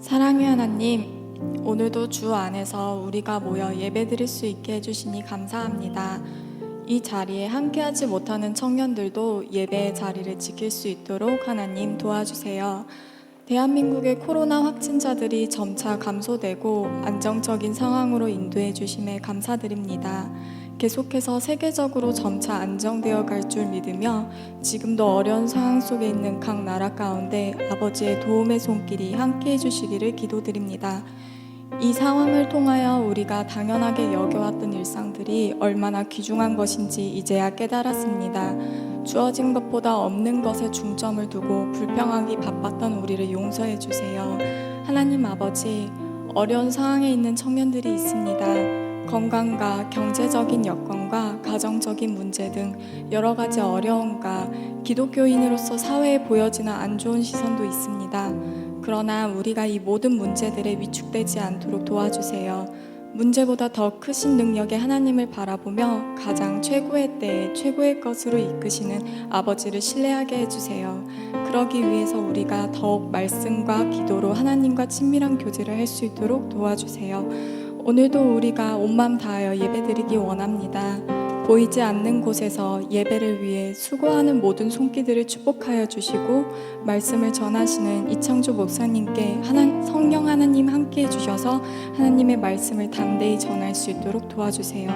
사랑의 하나님, 오늘도 주 안에서 우리가 모여 예배드릴 수 있게 해주시니 감사합니다. 이 자리에 함께하지 못하는 청년들도 예배의 자리를 지킬 수 있도록 하나님 도와주세요. 대한민국의 코로나 확진자들이 점차 감소되고 안정적인 상황으로 인도해 주심에 감사드립니다. 계속해서 세계적으로 점차 안정되어 갈 줄 믿으며 지금도 어려운 상황 속에 있는 각 나라 가운데 아버지의 도움의 손길이 함께해 주시기를 기도드립니다. 이 상황을 통하여 우리가 당연하게 여겨왔던 일상들이 얼마나 귀중한 것인지 이제야 깨달았습니다. 주어진 것보다 없는 것에 중점을 두고 불평하기 바빴던 우리를 용서해 주세요. 하나님 아버지, 어려운 상황에 있는 청년들이 있습니다. 건강과 경제적인 여건과 가정적인 문제 등 여러 가지 어려움과 기독교인으로서 사회에 보여지는 안 좋은 시선도 있습니다. 그러나 우리가 이 모든 문제들에 위축되지 않도록 도와주세요. 문제보다 더 크신 능력의 하나님을 바라보며 가장 최고의 때에 최고의 것으로 이끄시는 아버지를 신뢰하게 해주세요. 그러기 위해서 우리가 더욱 말씀과 기도로 하나님과 친밀한 교제를 할 수 있도록 도와주세요. 오늘도 우리가 온 마음 다하여 예배드리기 원합니다. 보이지 않는 곳에서 예배를 위해 수고하는 모든 손길들을 축복하여 주시고 말씀을 전하시는 이창조 목사님께 성령 하나님 함께해 주셔서 하나님의 말씀을 담대히 전할 수 있도록 도와주세요.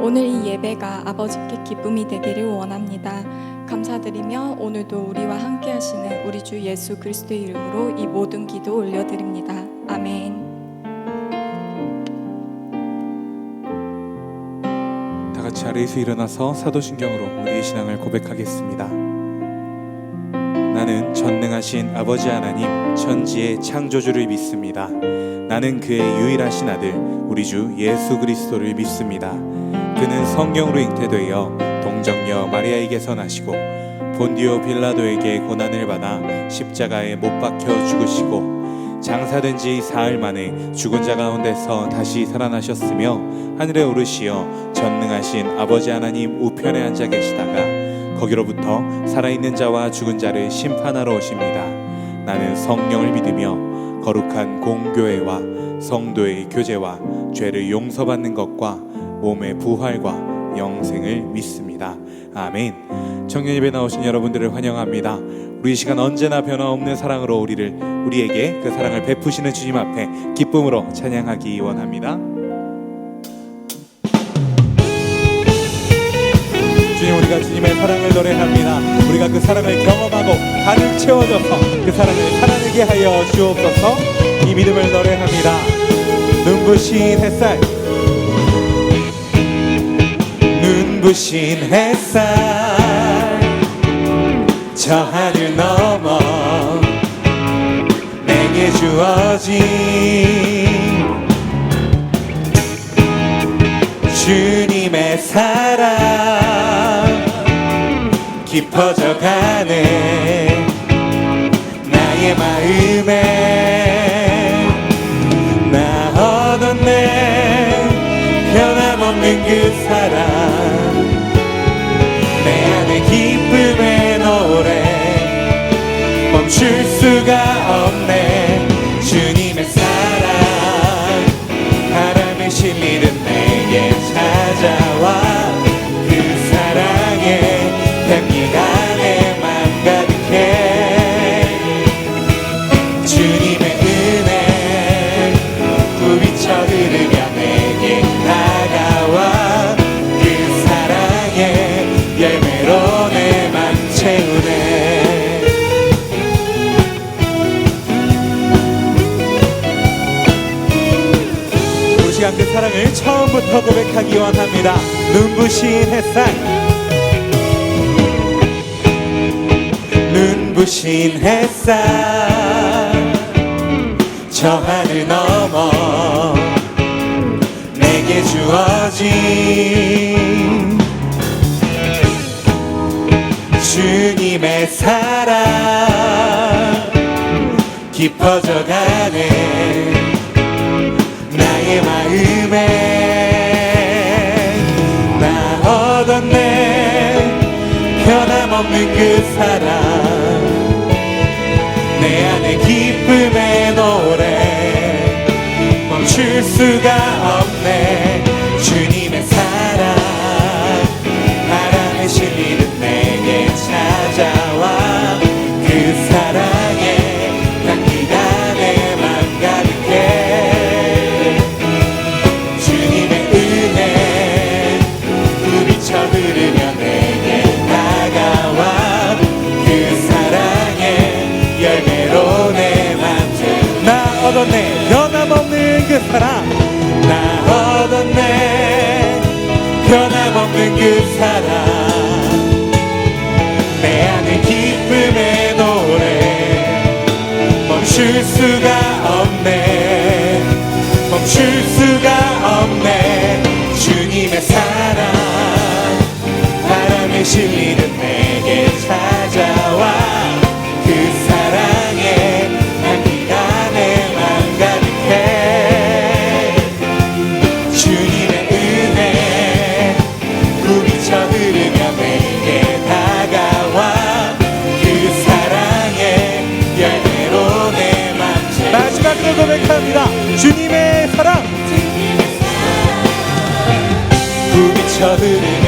오늘 이 예배가 아버지께 기쁨이 되기를 원합니다. 감사드리며 오늘도 우리와 함께 하시는 우리 주 예수 그리스도의 이름으로 이 모든 기도 올려드립니다. 아멘. 같이 자리에서 일어나서 사도신경으로 우리의 신앙을 고백하겠습니다. 나는 전능하신 아버지 하나님 천지의 창조주를 믿습니다. 나는 그의 유일하신 아들 우리 주 예수 그리스도를 믿습니다. 그는 성령으로 잉태되어 동정녀 마리아에게서 나시고 본디오 빌라도에게 고난을 받아 십자가에 못 박혀 죽으시고 장사된 지 사흘 만에 죽은 자 가운데서 다시 살아나셨으며 하늘에 오르시어 전능하신 아버지 하나님 우편에 앉아 계시다가 거기로부터 살아있는 자와 죽은 자를 심판하러 오십니다. 나는 성령을 믿으며 거룩한 공교회와 성도의 교제와 죄를 용서받는 것과 몸의 부활과 영생을 믿습니다. 아멘. 청년 예배 나오신 여러분들을 환영합니다. 우리 이 시간 언제나 변화없는 사랑으로 우리에게 그 사랑을 베푸시는 주님 앞에 기쁨으로 찬양하기 원합니다. 주님, 우리가 주님의 사랑을 노래합니다. 우리가 그 사랑을 경험하고 가득 채워져서 그 사랑을 살아내게 하여 주옵소서. 이 믿음을 노래합니다. 눈부신 햇살, 눈부신 햇살 저 하늘 넘어 내게 주어진 주님의 사랑 깊어져가네 나의 마음에 나 얻었네 변함없는 그 사랑 내 안에 기쁨의 노래 멈출 수가 없네 주님의 사랑 바람에 실리는 내게 찾아와 그 사랑에 뱀기가 내 맘 가득해 주님의 은혜 부비쳐 흐르며 내게 다가와 그 사랑의 열매로 내 맘 채우네 이 시간 그 사랑을 처음부터 고백하기 원합니다. 눈부신 햇살 눈부신 햇살 저 하늘 넘어 내게 주어진 주님의 사랑 깊어져가네 나의 마음에 나 얻었네 변함없는 그 사랑 내 안에 안에 기쁨의 노래 멈출 수가 없네. 주님의 사랑 바람에 실리는 내게 찾아와 그 사랑에 향기가 내 맘 가득해. 주님의 은혜 부비쳐 흐르며 내게 다가와 그 사랑의 열매로 내 맘 채우. 나 얻었네 변함없는 그 사랑. 나 얻었네 변함없는 그 사랑. 내 안에 기쁨의 노래 멈출 수가 없네. 멈출 수가 없네. 주님의 사랑 바람에 실리는 내게 찾아와 그 사랑에 향기가 내 맘 가득해. 주님의 은혜 부비쳐 흐르며 내게 다가와 그 사랑의 열매로 내 맘 채워. 마지막으로 고백합니다. 주님의 사랑 부비쳐 흐르며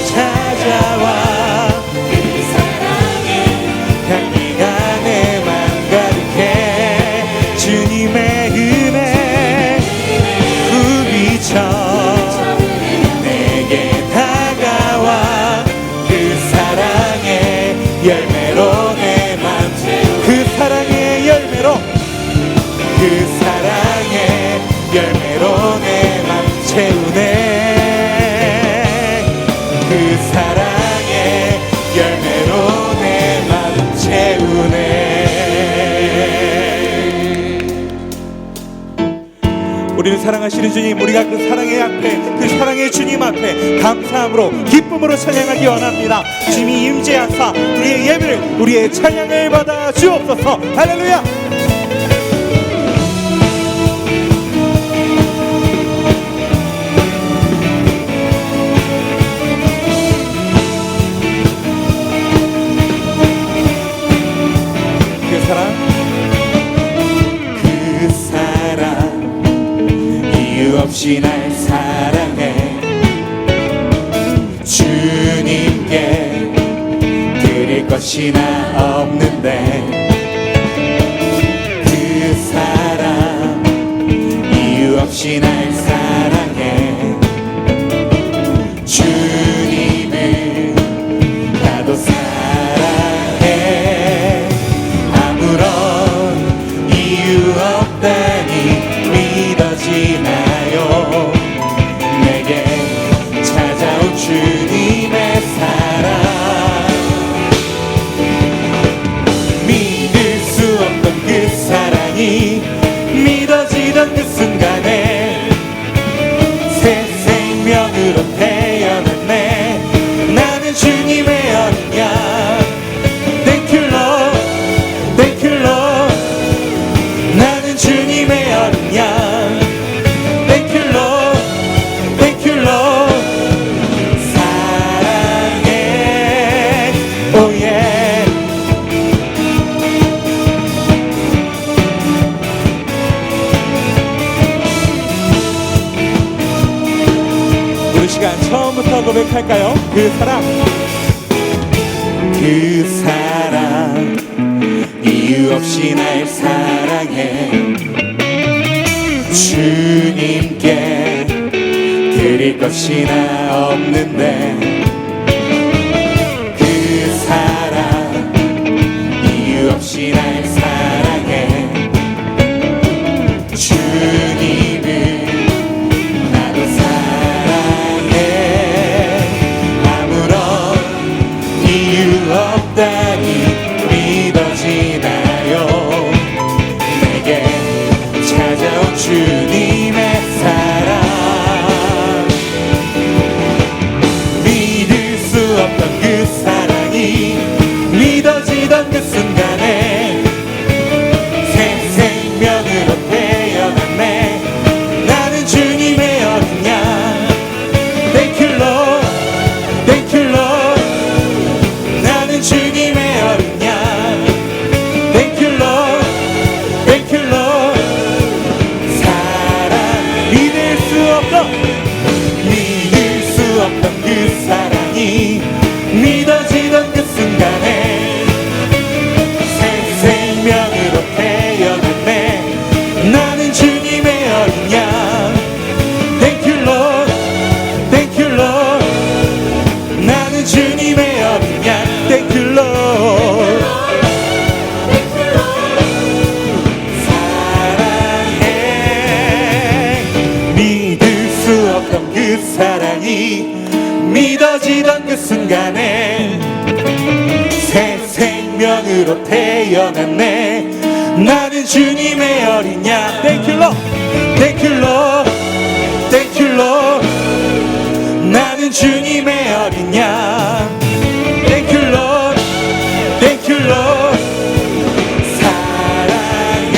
찾아와 그 사랑의 향기가 내 맘 가득해. 주님의 은혜 부비쳐 내게 다가와 그 사랑의 열매로 내 맘 채우. 그 사랑의 열매로 그 사랑의 열매로 내 맘 채우네. 그 사랑의 열매로 내 맘 채우네. 우리를 사랑하시는 주님, 우리가 그 사랑의 앞에, 그 사랑의 주님 앞에 감사함으로 기쁨으로 찬양하기 원합니다. 주님이 임재하사 우리의 예배를, 우리의 찬양을 받아 주옵소서. 할렐루야. 없이 날 사랑해. 주님께 드릴 것이 나 없는데 그 사랑 이유 없이 날 사랑해. 주님을 나도 사랑해. 아무런 이유 없다니 믿어지나 내게 찾아온 주님의 사랑. 믿을 수 없던 그 사랑이 믿어지던 그 순간에 새 생명으로 태어났네. 나는 주님의 어린 양. Thank you Lord, Thank you Lord. 나는 주님의 어린 양. 처음부터 고백할까요? 그 사랑, 그 사랑 이유 없이 날 사랑해. 주님께 드릴 것이 나 없는데 그 사랑 이유 없이 날 사랑해. 주님을 나도 없다니 믿어지나요. 내게 찾아온 주님의 사랑. 믿을 수 없던 그 사랑이 믿어지던 그 순간에 생명으로 태어났네. 나는 주님의 어린 양. Thank you Lord, Thank you Lord. 나는 주님의 어린 양. Thank you Lord. 사랑해. 믿을 수 없던 그 사랑이 믿어지던 그 순간에 새 생명으로 태어났네. 나는 주님의 어린 양. Thank you Lord, Thank you Lord, Thank you Lord. 나는 주님의 어린 양. Thank you Lord, Thank you Lord. 사랑해.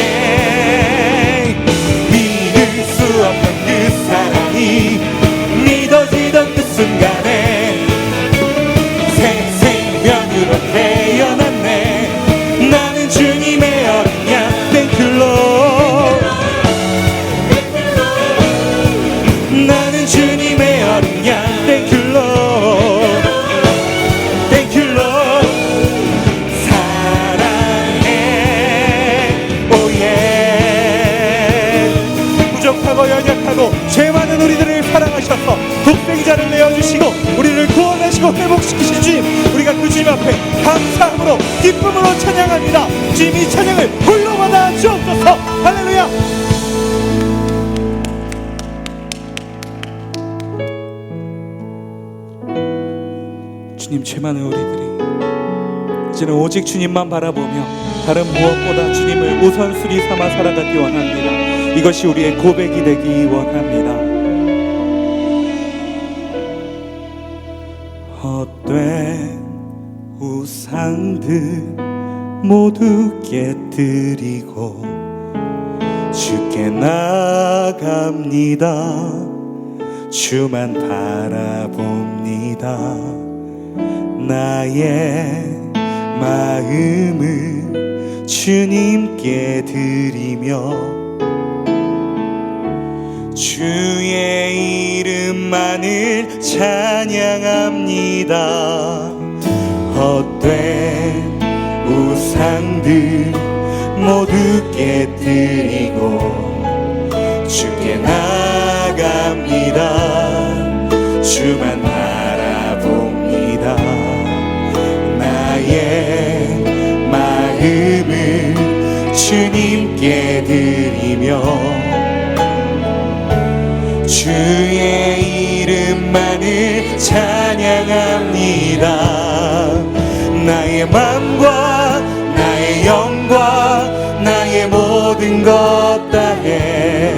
믿을 수 없던 그 사랑이 믿어지던 그 순간에 새 생명으로 태어났네. 나는 주님의 어린 양. Thank you Lord. 나는 주님의 어린 양. Thank you Lord. Thank you Lord. 사랑해. Oh yeah. 부족하고 연약하고 죄 많은 우리들을 사랑하셔서 독생자를 내어주시고 우리를 구원하시고 회복시키신 주님, 우리가 그 주님 앞에 감사함으로 기쁨으로 찬양합니다. 주님, 이 찬양을 홀로 받아 주옵소서. 할렐루야. 주님, 죄 많은 우리들이 이제는 오직 주님만 바라보며 다른 무엇보다 주님을 우선순위 삼아 살아가기 원합니다. 이것이 우리의 고백이 되기 원합니다. 헛된 우상들 모두 깨뜨리고 주께 나아갑니다. 주만 바라봅니다. 나의 마음을 주님께 드리며 주의 이름만을 찬양합니다. 헛된 우상들 모두 깨뜨리고 주께 나아갑니다. 주만 바라봅니다. 나의 마음을 주님께 드리며 주의 이름만을 찬양합니다. 나의 맘과 나의 영과 나의 모든 것 다해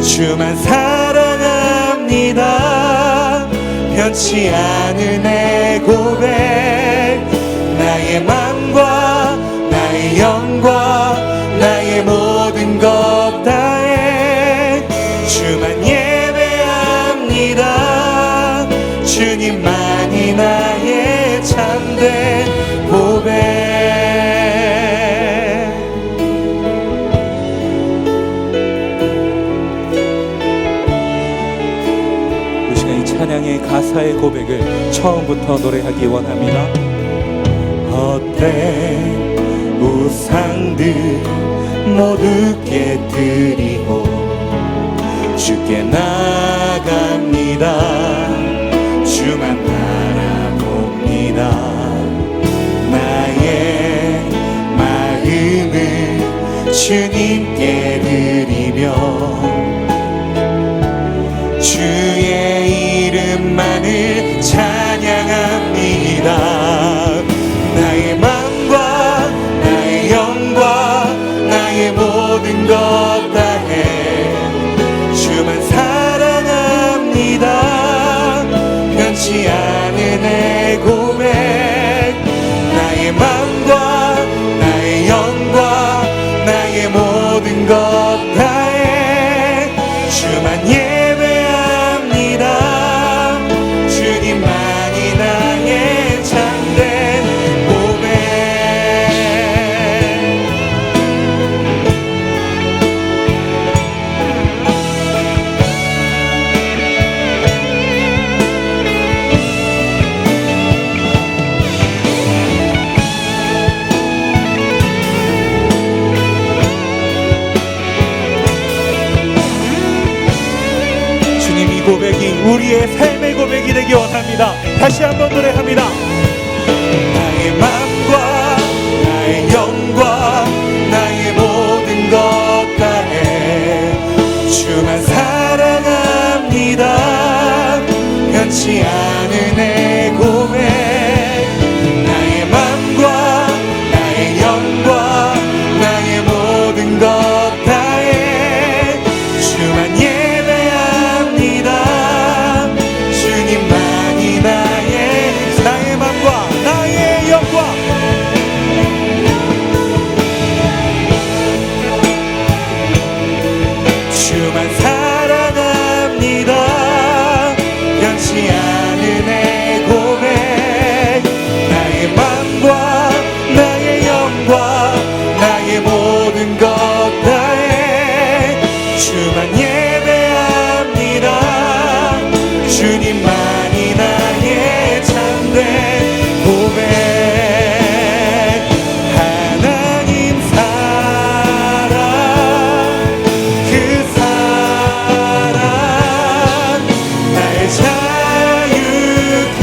주만 사랑합니다. 변치 않은 내 고백. 나의 맘과 나의 영과 나의 모든 것 다해 주만 예배합니다. 주님만이 나의 참된 고백. 이 시간 이 찬양의 가사의 고백을 처음부터 노래하기 원합니다. 헛된 우상들 모두 깨뜨리고 주께 나아갑니다. 주만 바라봅니다. 나의 마음을 주님께 드리며 주의 이름만을 찬양합니다. 나의 맘과 나의 영과 나의 모든 것 다해 주만 사랑합니다. 변치 않은 내 고백. 나의 맘과 나의 영과 나의 모든 것 다해 주만 예배합니다. 주님만이 나의 참된 고백. 고백이 우리의 삶의 고백이 되기 원합니다. 다시 한번 노래합니다. 나의 맘과 나의 영과 나의 모든 것 다해 주만 사랑합니다. 변치 않은 내 고백. 나의 맘과 나의 영과 나의 모든 것 다해 주만 예배합니다. 주님만이 나의 맘과 나의 영과 주만 사랑합니다. 변치 않은 내 고백. 나의 맘과 나의 영과 나의 모든 것 다해 주만 예배합니다. 주님만이 나의 참된 고백. 하나님 사랑 그 사랑 날 자유케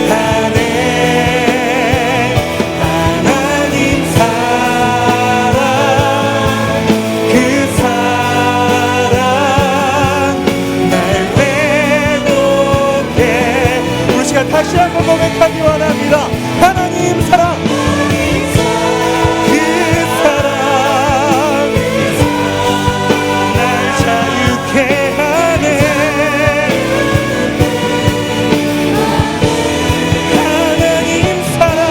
하네. 하나님 사랑 그 사랑 날 회복해. 우리 시간 다시 한번 고백하기 원합니다. 하나님 사랑 그 사랑 날 자유케 하네. 하나님 사랑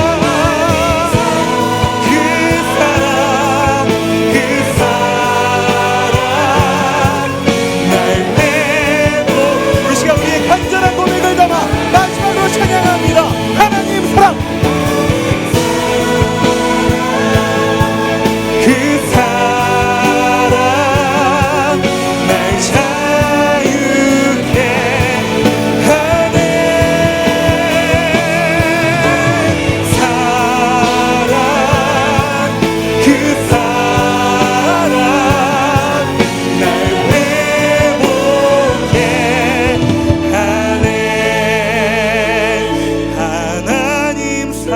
그 사랑 그 사랑 날 회복. 우리 시간 우리의 간절한 고백을 담아 마지막으로 찬양합니다. 하나님 사랑 그 사랑 날 자유케 하네. 사랑 그 사랑 날 회복해 하네. 하나님 사랑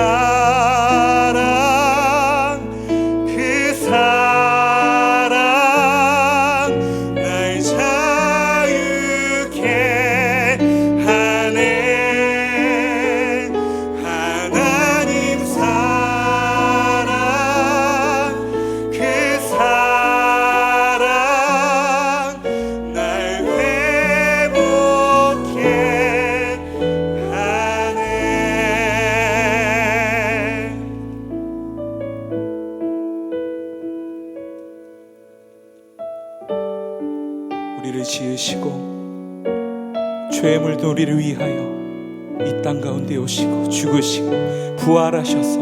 그 사랑 날 자유케 하네. 하나님 사랑 그 사랑 날 회복해 하네. 우리를 지으시고 죄의 물든 우리를 위하여 이 땅 가운데 오시고 죽으시고 부활하셔서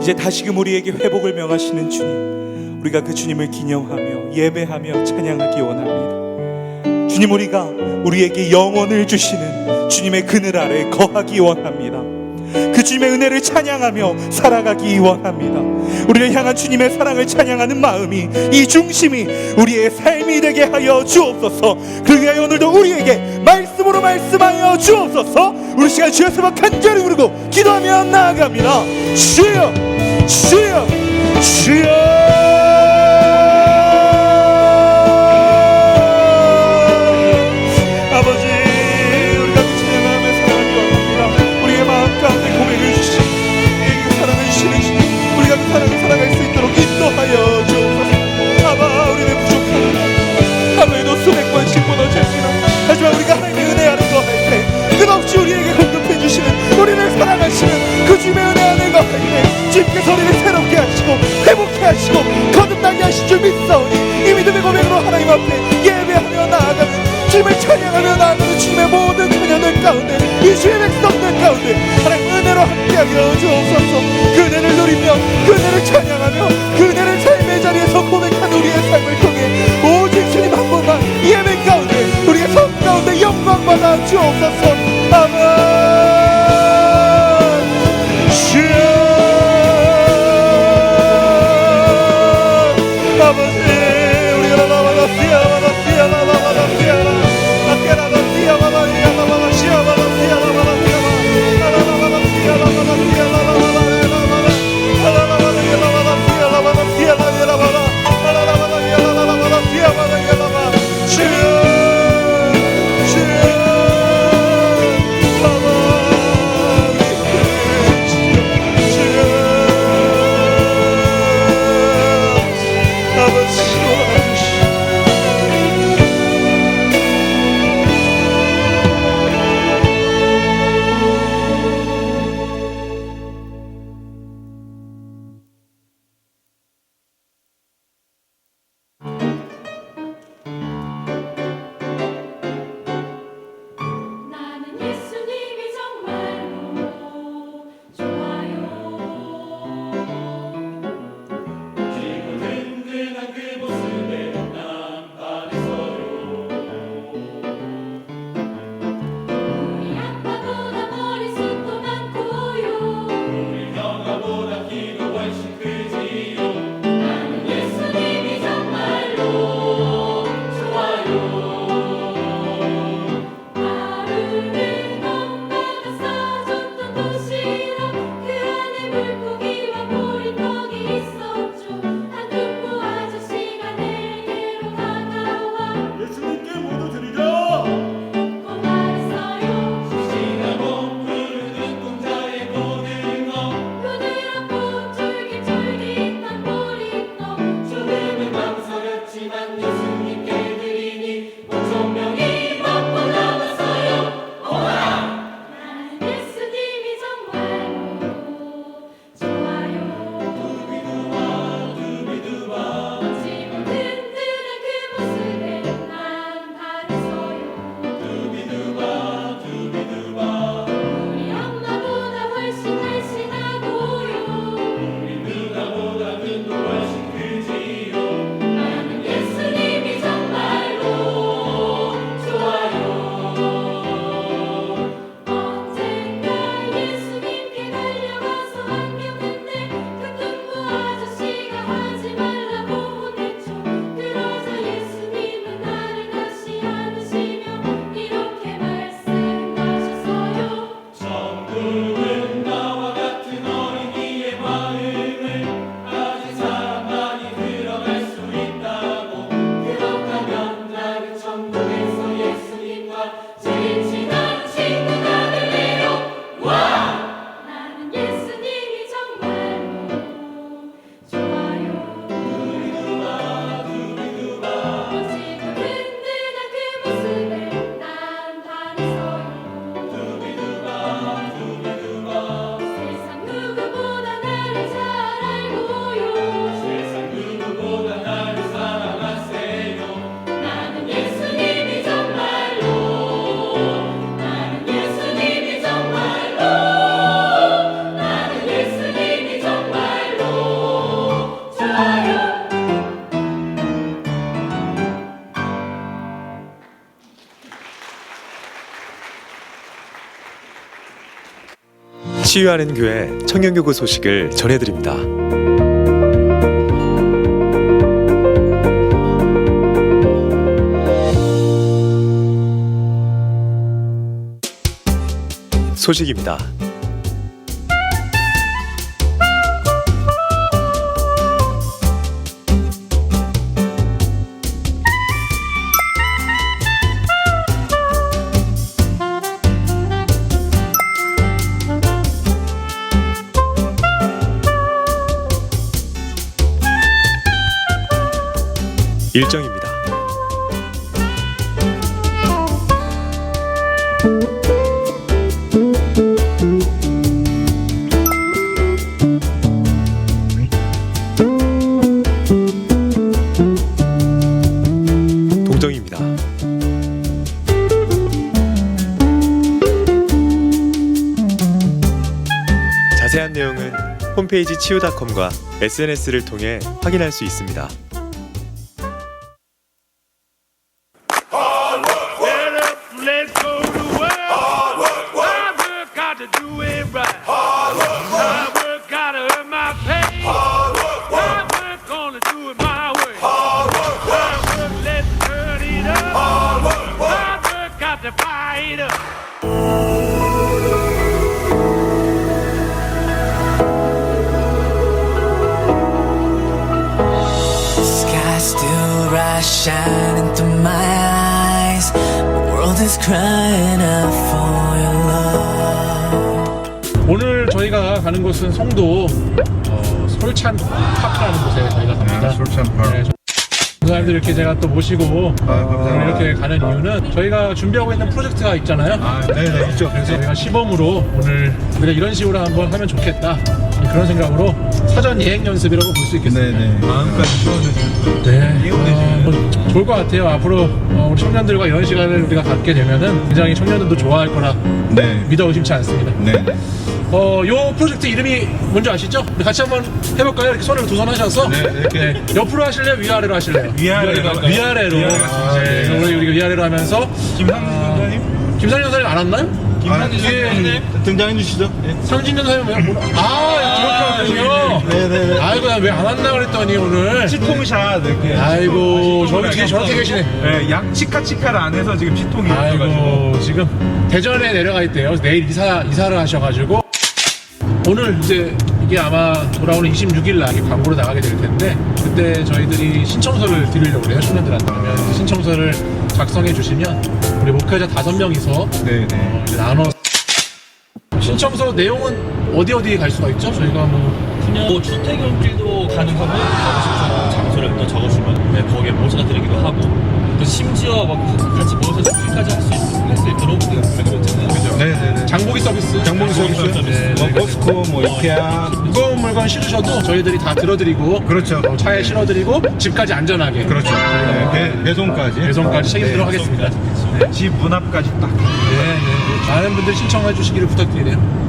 이제 다시금 우리에게 회복을 명하시는 주님, 우리가 그 주님을 기념하며 예배하며 찬양하기 원합니다. 주님, 우리가 우리에게 영원을 주시는 주님의 그늘 아래 거하기 원합니다. 그 주님의 은혜를 찬양하며 살아가기 원합니다. 우리를 향한 주님의 사랑을 찬양하는 마음이, 이 중심이 우리의 삶이 되게 하여 주옵소서. 그 위하여 오늘도 우리에게 말씀으로 말씀하여 주옵소서. 우리 시간 주여 서로 간절히 부르고 기도하며 나아갑니다. 주여 주여 주여. 살아갈 수 있도록 인도하여 주옵소서. 아바, 우리는 부족합니다. 하루에도 수백 번씩 무너집니다. 하지만 우리가 하나님의 은혜 안에 거할 때 끝없이 우리에게 공급해 주시는, 우리를 사랑하시는 그 주님의 은혜 안에 거할 때 주님께서 우리를 새롭게 하시고 회복케 하시고 거듭나게 하실 줄 믿사오니, 이 믿음의 고백으로 하나님 앞에 예배하며 나아가는, 주님을 찬양하며 나아가는 주님의 모든 자녀들 가운데, 이 주의 백성들 가운데 하나님 은혜로 함께하여 주옵소서. 그 은혜를 누리며 그 은혜를 찬양하며 그 은혜를 삶의 자리에서 고백한 우리의 삶을 통해 오직 주님 한 분만 예배 가운데, 우리의 삶 가운데 영광 받아 주옵소서. 아멘. 주여 아버지, 우리가 나와라 피아라 피아라 나와라 피아라 나와라 치유하는 교회 청년교구 소식을 전해드립니다. 소식입니다. 일정입니다. 동정입니다. 자세한 내용은 홈페이지 치유닷컴과 SNS를 통해 확인할 수 있습니다. Let's go to work. Hard work, got to do it right. Hard work, got to earn my pay. Hard work, gonna do it my way. Hard work, let's turn it up. Hard work, got to fight up. Sky still rise shining through my eyes. The world is crying out for your love. 오늘 저희가 가는 곳은 송도 솔찬 파크라는 곳에 저희가 갑니다. 솔찬 파크. 네, 그 사람들 이렇게 제가 또 모시고 오늘 이렇게 가는 이유는 저희가 준비하고 있는 프로젝트가 있잖아요. 네네, 있죠. 그래서 저희가 시범으로 오늘 우리가 이런 식으로 한번 하면 좋겠다 그런 생각으로 사전 예행 연습이라고 볼 수 있겠습니다. 네네. 마음까지 시원해지는. 네, 좋을 것 같아요. 앞으로 우리 청년들과 이런 시간을 우리가 갖게 되면은 굉장히 청년들도 좋아할 거라 네. 믿어 의심치 않습니다. 네. 요 프로젝트 이름이 뭔지 아시죠? 우리 같이 한번 해볼까요? 이렇게 손으로 두 손 하셔서 네, 이렇게. 옆으로 하실래요? 위아래로 하실래요? 위아래로. 위아래로. 네. 네. 우리 위아래로 하면서 김상진 전사님? 김상진 전사님 안 왔나요? 김상진 전사님 등장해 주시죠. 네. 상진 전사님 왜? 그렇게 하군요. 네네네. 아이고 나 왜 안 왔나 그랬더니 오늘. 치통샷 이렇게. 아이고 저기 뒤에 저렇게 계시네. 네, 약 치카치카를 안 해서 지금 치통이 있어가지고. 아이고 지금 대전에 내려가 있대요. 내일 이사를 하셔가지고 오늘 이제 이게 아마 돌아오는 26일 날 광고로 나가게 될 텐데 그때 저희들이 신청서를 드리려고 그래요. 청년들한테. 그러면 신청서를 작성해 주시면 우리 목회자 5명이서 네네. 이제 나눠 신청서 내용은 어디 갈 수가 있죠? 저희가 그냥 뭐 주택연필도 가능하고 가고 싶은 장소를 또 적어주면 네, 거기에 모셔다 드리기도 하고 또 심지어 막 같이 모여서 스피까지 할 수 있도록 우리가 가기로 했잖아요. 그죠? 네네네. 장보기 서비스 장보기 서비스. 네, 뭐 포스코, 뭐 이케아. 무거운 물건 실으셔도 저희들이 다 들어드리고 그렇죠. 차에 실어드리고 집까지 안전하게 그렇죠. 네, 배송까지. 배송까지 책임지도록 하겠습니다. 네. 집 문 앞까지 딱. 네. 많은 분들 신청해 주시기를 부탁드리네요.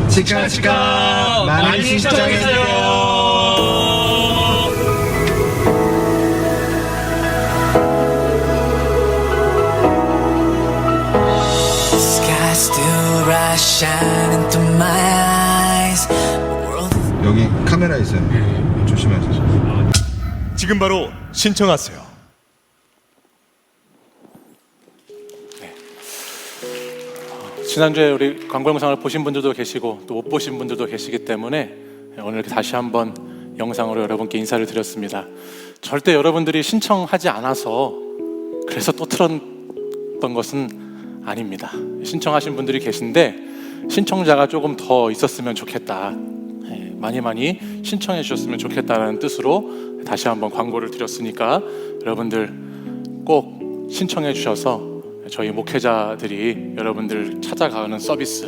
치카치카 많이 신청해주세요. Sky still rise shining through my eyes. The world 여기 카메라 있어요. 조심하세요. 지금 바로 신청하세요. 지난주에 우리 광고 영상을 보신 분들도 계시고 또 못 보신 분들도 계시기 때문에 오늘 이렇게 다시 한번 영상으로 여러분께 인사를 드렸습니다. 절대 여러분들이 신청하지 않아서 그래서 또 틀었던 것은 아닙니다. 신청하신 분들이 계신데 신청자가 조금 더 있었으면 좋겠다, 많이 신청해 주셨으면 좋겠다라는 뜻으로 다시 한번 광고를 드렸으니까 여러분들 꼭 신청해 주셔서 저희 목회자들이 여러분들 찾아가는 서비스,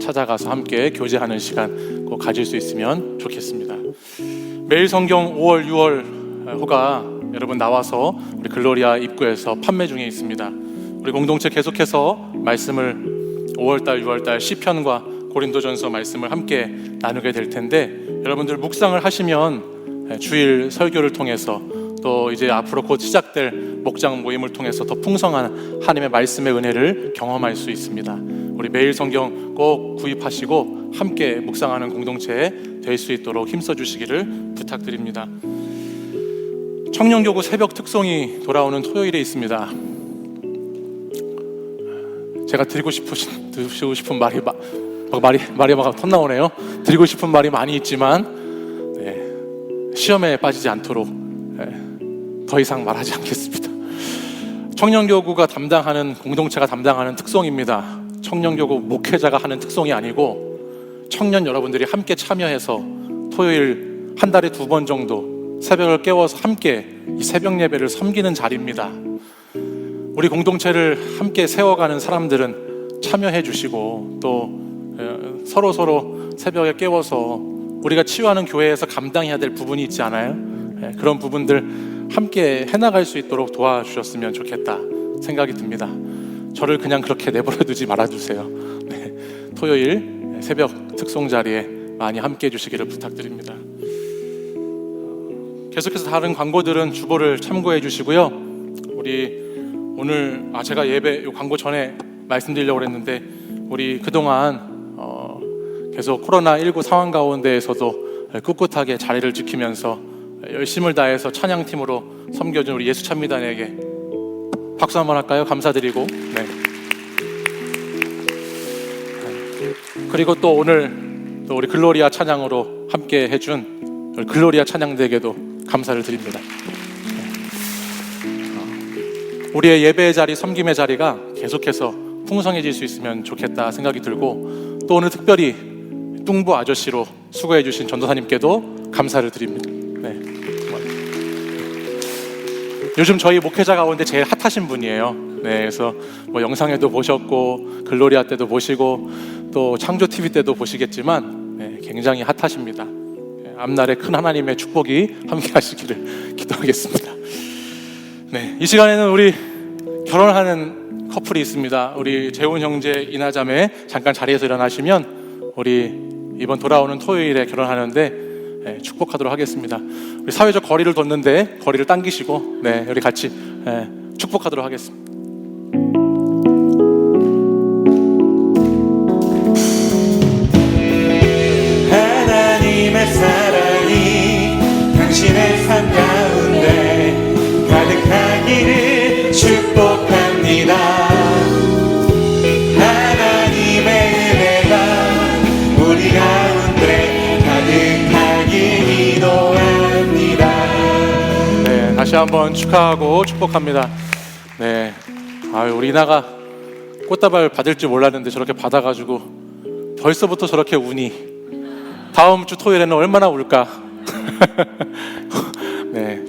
찾아가서 함께 교제하는 시간 꼭 가질 수 있으면 좋겠습니다. 매일 성경 5월 6월 호가 여러분 나와서 우리 글로리아 입구에서 판매 중에 있습니다. 우리 공동체 계속해서 말씀을 5월달 6월달 시편과 고린도전서 말씀을 함께 나누게 될 텐데 여러분들 묵상을 하시면 주일 설교를 통해서 또 이제 앞으로 곧 시작될 목장 모임을 통해서 더 풍성한 하나님의 말씀의 은혜를 경험할 수 있습니다. 우리 매일 성경 꼭 구입하시고 함께 묵상하는 공동체 될 수 있도록 힘써 주시기를 부탁드립니다. 청년교구 새벽 특송이 돌아오는 토요일에 있습니다. 제가 드리고 싶은 말이 막 턴나오네요. 드리고 싶은 말이 많이 있지만 시험에 빠지지 않도록 더 이상 말하지 않겠습니다. 청년교구가 담당하는, 공동체가 담당하는 특송입니다. 청년교구 목회자가 하는 특송이 아니고 청년 여러분들이 함께 참여해서 토요일 한 달에 2번 정도 새벽을 깨워서 함께 이 새벽 예배를 섬기는 자리입니다. 우리 공동체를 함께 세워가는 사람들은 참여해 주시고 또 서로 새벽에 깨워서 우리가 치유하는 교회에서 감당해야 될 부분이 있지 않아요? 그런 부분들 함께 해나갈 수 있도록 도와주셨으면 좋겠다 생각이 듭니다. 저를 그냥 그렇게 내버려 두지 말아주세요. 토요일 새벽 특송 자리에 많이 함께 해주시기를 부탁드립니다. 계속해서 다른 광고들은 주보를 참고해 주시고요. 우리 오늘 제가 예배 요 광고 전에 말씀드리려고 했는데 우리 그동안 계속 코로나19 상황 가운데에서도 꿋꿋하게 자리를 지키면서 열심을 다해서 찬양팀으로 섬겨준 우리 예수찬미단에게 박수 한번 할까요? 감사드리고 그리고 또 오늘 또 우리 글로리아 찬양으로 함께 해준 글로리아 찬양대에게도 감사를 드립니다. 우리의 예배의 자리, 섬김의 자리가 계속해서 풍성해질 수 있으면 좋겠다 생각이 들고 또 오늘 특별히 뚱부 아저씨로 수고해 주신 전도사님께도 감사를 드립니다. 요즘 저희 목회자 가운데 제일 핫하신 분이에요. 그래서 뭐 영상에도 보셨고 글로리아 때도 보시고 또 창조TV 때도 보시겠지만 굉장히 핫하십니다. 앞날에 큰 하나님의 축복이 함께 하시기를 기도하겠습니다. 이 시간에는 우리 결혼하는 커플이 있습니다. 우리 재훈 형제 이나자매 잠깐 자리에서 일어나시면 우리 이번 돌아오는 토요일에 결혼하는데 축복하도록 하겠습니다. 우리 사회적 거리를 뒀는데 거리를 당기시고 우리 같이 축복하도록 하겠습니다. 하나님의 사랑이 당신의 삶 가운데 가득하기를 축복합니다. 하나님의 은혜가 우리 가운데 가득하길 기도합니다. 다시 한번 축하하고 축복합니다. 우리 이나가 꽃다발 받을 줄 몰랐는데 저렇게 받아가지고 벌써부터 저렇게 우니 다음 주 토요일에는 얼마나 울까.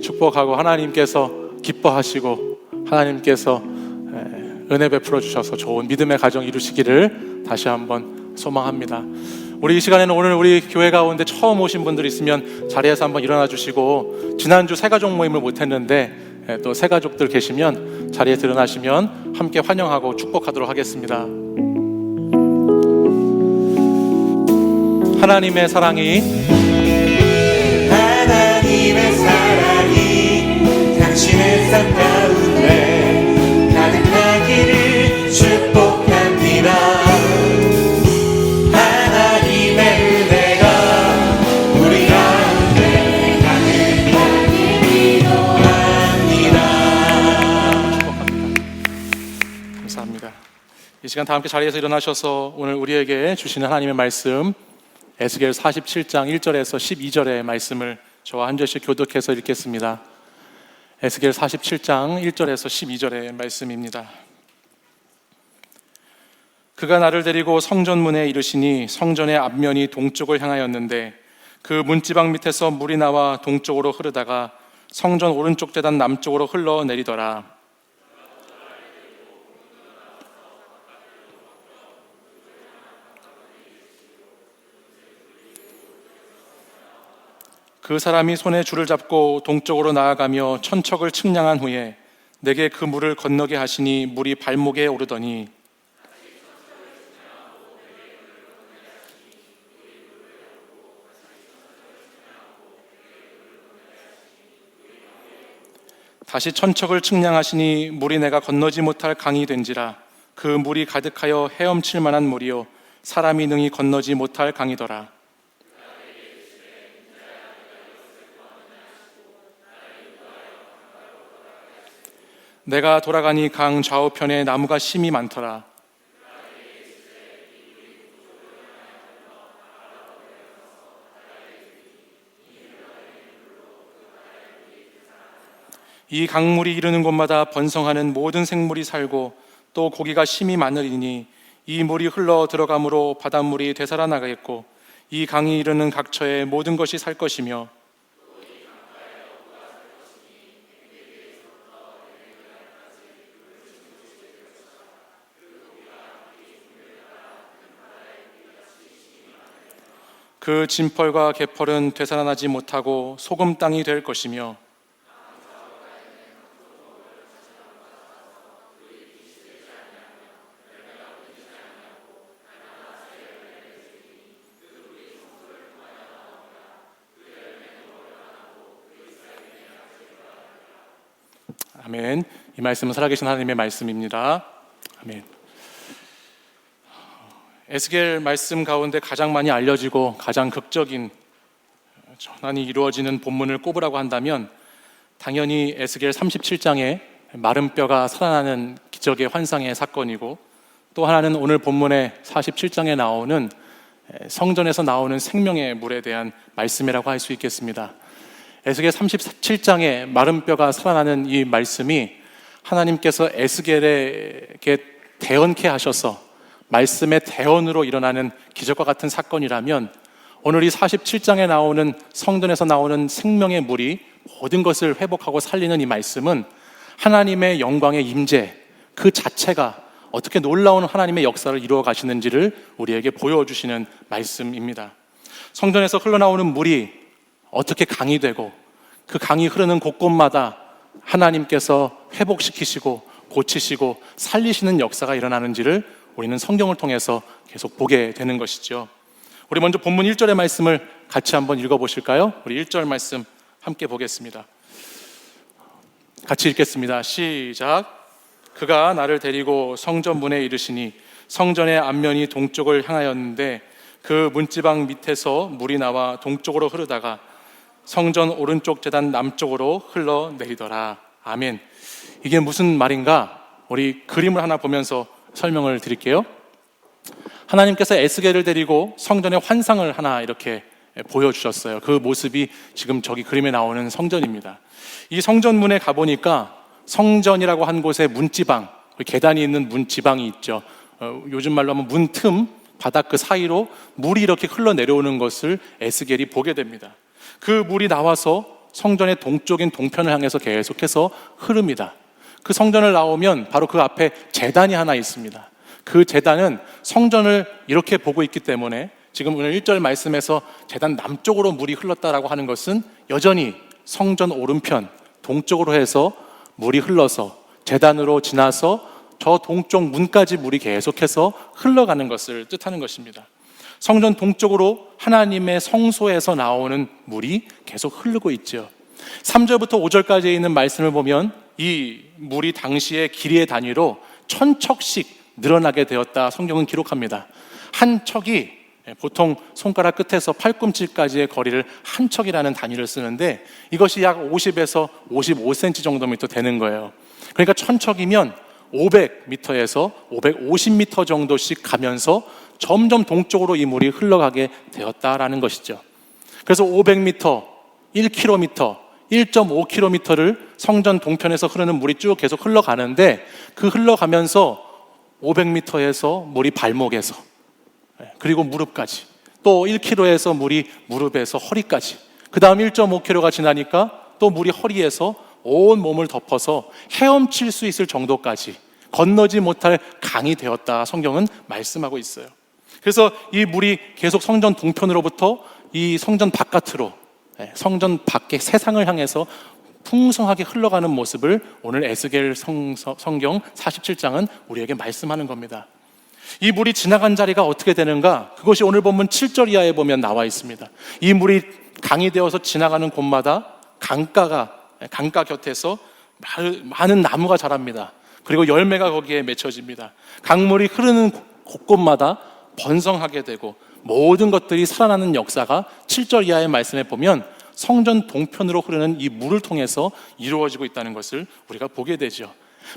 축복하고 하나님께서 기뻐하시고 하나님께서 은혜 베풀어 주셔서 좋은 믿음의 가정 이루시기를 다시 한번 소망합니다. 우리 이 시간에는 오늘 우리 교회 가운데 처음 오신 분들 있으면 자리에서 한번 일어나 주시고 지난주 새가족 모임을 못했는데 또 새가족들 계시면 자리에서 일어나시면 함께 환영하고 축복하도록 하겠습니다. 하나님의 사랑이 당신의 삶 가운데 가득하기를 축복합니다. 하나님의 은혜가 우리 가운데 가득하기를 기도합니다. 축복합니다. 감사합니다. 이 시간 다 함께 자리에서 일어나셔서 오늘 우리에게 주시는 하나님의 말씀 에스겔 47장 1절에서 12절의 말씀을 저와 한 절씩 교독해서 읽겠습니다. 에스겔 47장 1절에서 12절의 말씀입니다. 그가 나를 데리고 성전문에 이르시니 성전의 앞면이 동쪽을 향하였는데 그 문지방 밑에서 물이 나와 동쪽으로 흐르다가 성전 오른쪽 제단 남쪽으로 흘러내리더라. 그 사람이 손에 줄을 잡고 동쪽으로 나아가며 천척을 측량한 후에 내게 그 물을 건너게 하시니 물이 발목에 오르더니 다시 천척을 측량하시니 물이 내가 건너지 못할 강이 된지라. 그 물이 가득하여 헤엄칠 만한 물이요 사람이 능히 건너지 못할 강이더라. 내가 돌아가니 강 좌우편에 나무가 심이 많더라. 이 강물이 이르는 곳마다 번성하는 모든 생물이 살고 또 고기가 심이 많으리니 이 물이 흘러 들어가므로 바닷물이 되살아나겠고 이 강이 이르는 각처에 모든 것이 살 것이며 그 진펄과 개펄은 되살아나지 못하고 소금 땅이 될 것이며 아멘. 이 말씀은 살아계신 하나님의 말씀입니다. 아멘. 에스겔 말씀 가운데 가장 많이 알려지고 가장 극적인 전환이 이루어지는 본문을 꼽으라고 한다면 당연히 에스겔 37장의 마른 뼈가 살아나는 기적의 환상의 사건이고, 또 하나는 오늘 본문의 47장에 나오는 성전에서 나오는 생명의 물에 대한 말씀이라고 할 수 있겠습니다. 에스겔 37장의 마른 뼈가 살아나는 이 말씀이 하나님께서 에스겔에게 대언케 하셔서 말씀의 대언으로 일어나는 기적과 같은 사건이라면, 오늘 이 47장에 나오는 성전에서 나오는 생명의 물이 모든 것을 회복하고 살리는 이 말씀은 하나님의 영광의 임재 그 자체가 어떻게 놀라운 하나님의 역사를 이루어 가시는지를 우리에게 보여주시는 말씀입니다. 성전에서 흘러나오는 물이 어떻게 강이 되고 그 강이 흐르는 곳곳마다 하나님께서 회복시키시고 고치시고 살리시는 역사가 일어나는지를 우리는 성경을 통해서 계속 보게 되는 것이죠. 우리 먼저 본문 1절의 말씀을 같이 한번 읽어보실까요? 우리 1절 말씀 함께 보겠습니다. 같이 읽겠습니다. 시작. 그가 나를 데리고 성전 문에 이르시니 성전의 앞면이 동쪽을 향하였는데 그 문지방 밑에서 물이 나와 동쪽으로 흐르다가 성전 오른쪽 제단 남쪽으로 흘러내리더라. 아멘. 이게 무슨 말인가? 우리 그림을 하나 보면서 설명을 드릴게요. 하나님께서 에스겔을 데리고 성전의 환상을 하나 이렇게 보여주셨어요. 그 모습이 지금 저기 그림에 나오는 성전입니다. 이 성전문에 가보니까 성전이라고 한 곳에 문지방, 계단이 있는 문지방이 있죠. 요즘 말로 하면 문틈, 바닥 그 사이로 물이 이렇게 흘러내려오는 것을 에스겔이 보게 됩니다. 그 물이 나와서 성전의 동쪽인 동편을 향해서 계속해서 흐릅니다. 그 성전을 나오면 바로 그 앞에 제단이 하나 있습니다. 그 제단은 성전을 이렇게 보고 있기 때문에 지금 오늘 1절 말씀에서 제단 남쪽으로 물이 흘렀다라고 하는 것은 여전히 성전 오른편 동쪽으로 해서 물이 흘러서 제단으로 지나서 저 동쪽 문까지 물이 계속해서 흘러가는 것을 뜻하는 것입니다. 성전 동쪽으로 하나님의 성소에서 나오는 물이 계속 흐르고 있죠. 3절부터 5절까지 있는 말씀을 보면 이 물이 당시의 길이의 단위로 1000척씩 늘어나게 되었다 성경은 기록합니다. 한 척이 보통 손가락 끝에서 팔꿈치까지의 거리를 한 척이라는 단위를 쓰는데 이것이 약 50에서 55cm 정도면 되는 거예요. 그러니까 1000척이면 500m에서 550m 정도씩 가면서 점점 동쪽으로 이 물이 흘러가게 되었다라는 것이죠. 그래서 500m, 1km, 1.5km를 성전 동편에서 흐르는 물이 쭉 계속 흘러가는데 그 흘러가면서 500m에서 물이 발목에서 그리고 무릎까지, 또 1km에서 물이 무릎에서 허리까지, 그 다음 1.5km가 지나니까 또 물이 허리에서 온 몸을 덮어서 헤엄칠 수 있을 정도까지 건너지 못할 강이 되었다 성경은 말씀하고 있어요. 그래서 이 물이 계속 성전 동편으로부터 이 성전 바깥으로, 성전 밖의 세상을 향해서 풍성하게 흘러가는 모습을 오늘 에스겔 성경 47장은 우리에게 말씀하는 겁니다. 이 물이 지나간 자리가 어떻게 되는가? 그것이 오늘 본문 7절 이하에 보면 나와 있습니다. 이 물이 강이 되어서 지나가는 곳마다 강가 곁에서 많은 나무가 자랍니다. 그리고 열매가 거기에 맺혀집니다. 강물이 흐르는 곳곳마다 번성하게 되고 모든 것들이 살아나는 역사가 7절 이하의 말씀에 보면 성전 동편으로 흐르는 이 물을 통해서 이루어지고 있다는 것을 우리가 보게 되죠.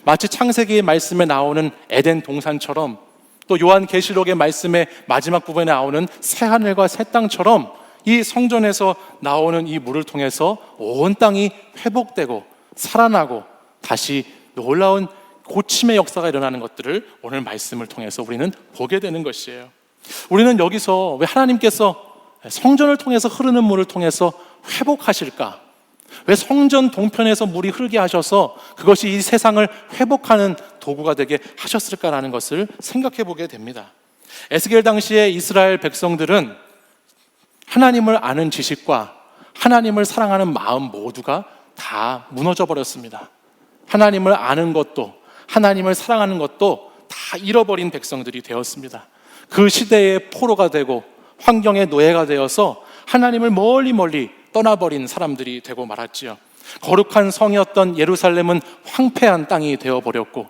마치 창세기의 말씀에 나오는 에덴 동산처럼, 또 요한계시록의 말씀의 마지막 부분에 나오는 새 하늘과 새 땅처럼 이 성전에서 나오는 이 물을 통해서 온 땅이 회복되고 살아나고 다시 놀라운 고침의 역사가 일어나는 것들을 오늘 말씀을 통해서 우리는 보게 되는 것이에요. 우리는 여기서 왜 하나님께서 성전을 통해서 흐르는 물을 통해서 회복하실까? 왜 성전 동편에서 물이 흐르게 하셔서 그것이 이 세상을 회복하는 도구가 되게 하셨을까라는 것을 생각해 보게 됩니다. 에스겔 당시에 이스라엘 백성들은 하나님을 아는 지식과 하나님을 사랑하는 마음 모두가 다 무너져 버렸습니다. 하나님을 아는 것도 하나님을 사랑하는 것도 다 잃어버린 백성들이 되었습니다. 그 시대의 포로가 되고 환경의 노예가 되어서 하나님을 멀리 떠나버린 사람들이 되고 말았지요. 거룩한 성이었던 예루살렘은 황폐한 땅이 되어버렸고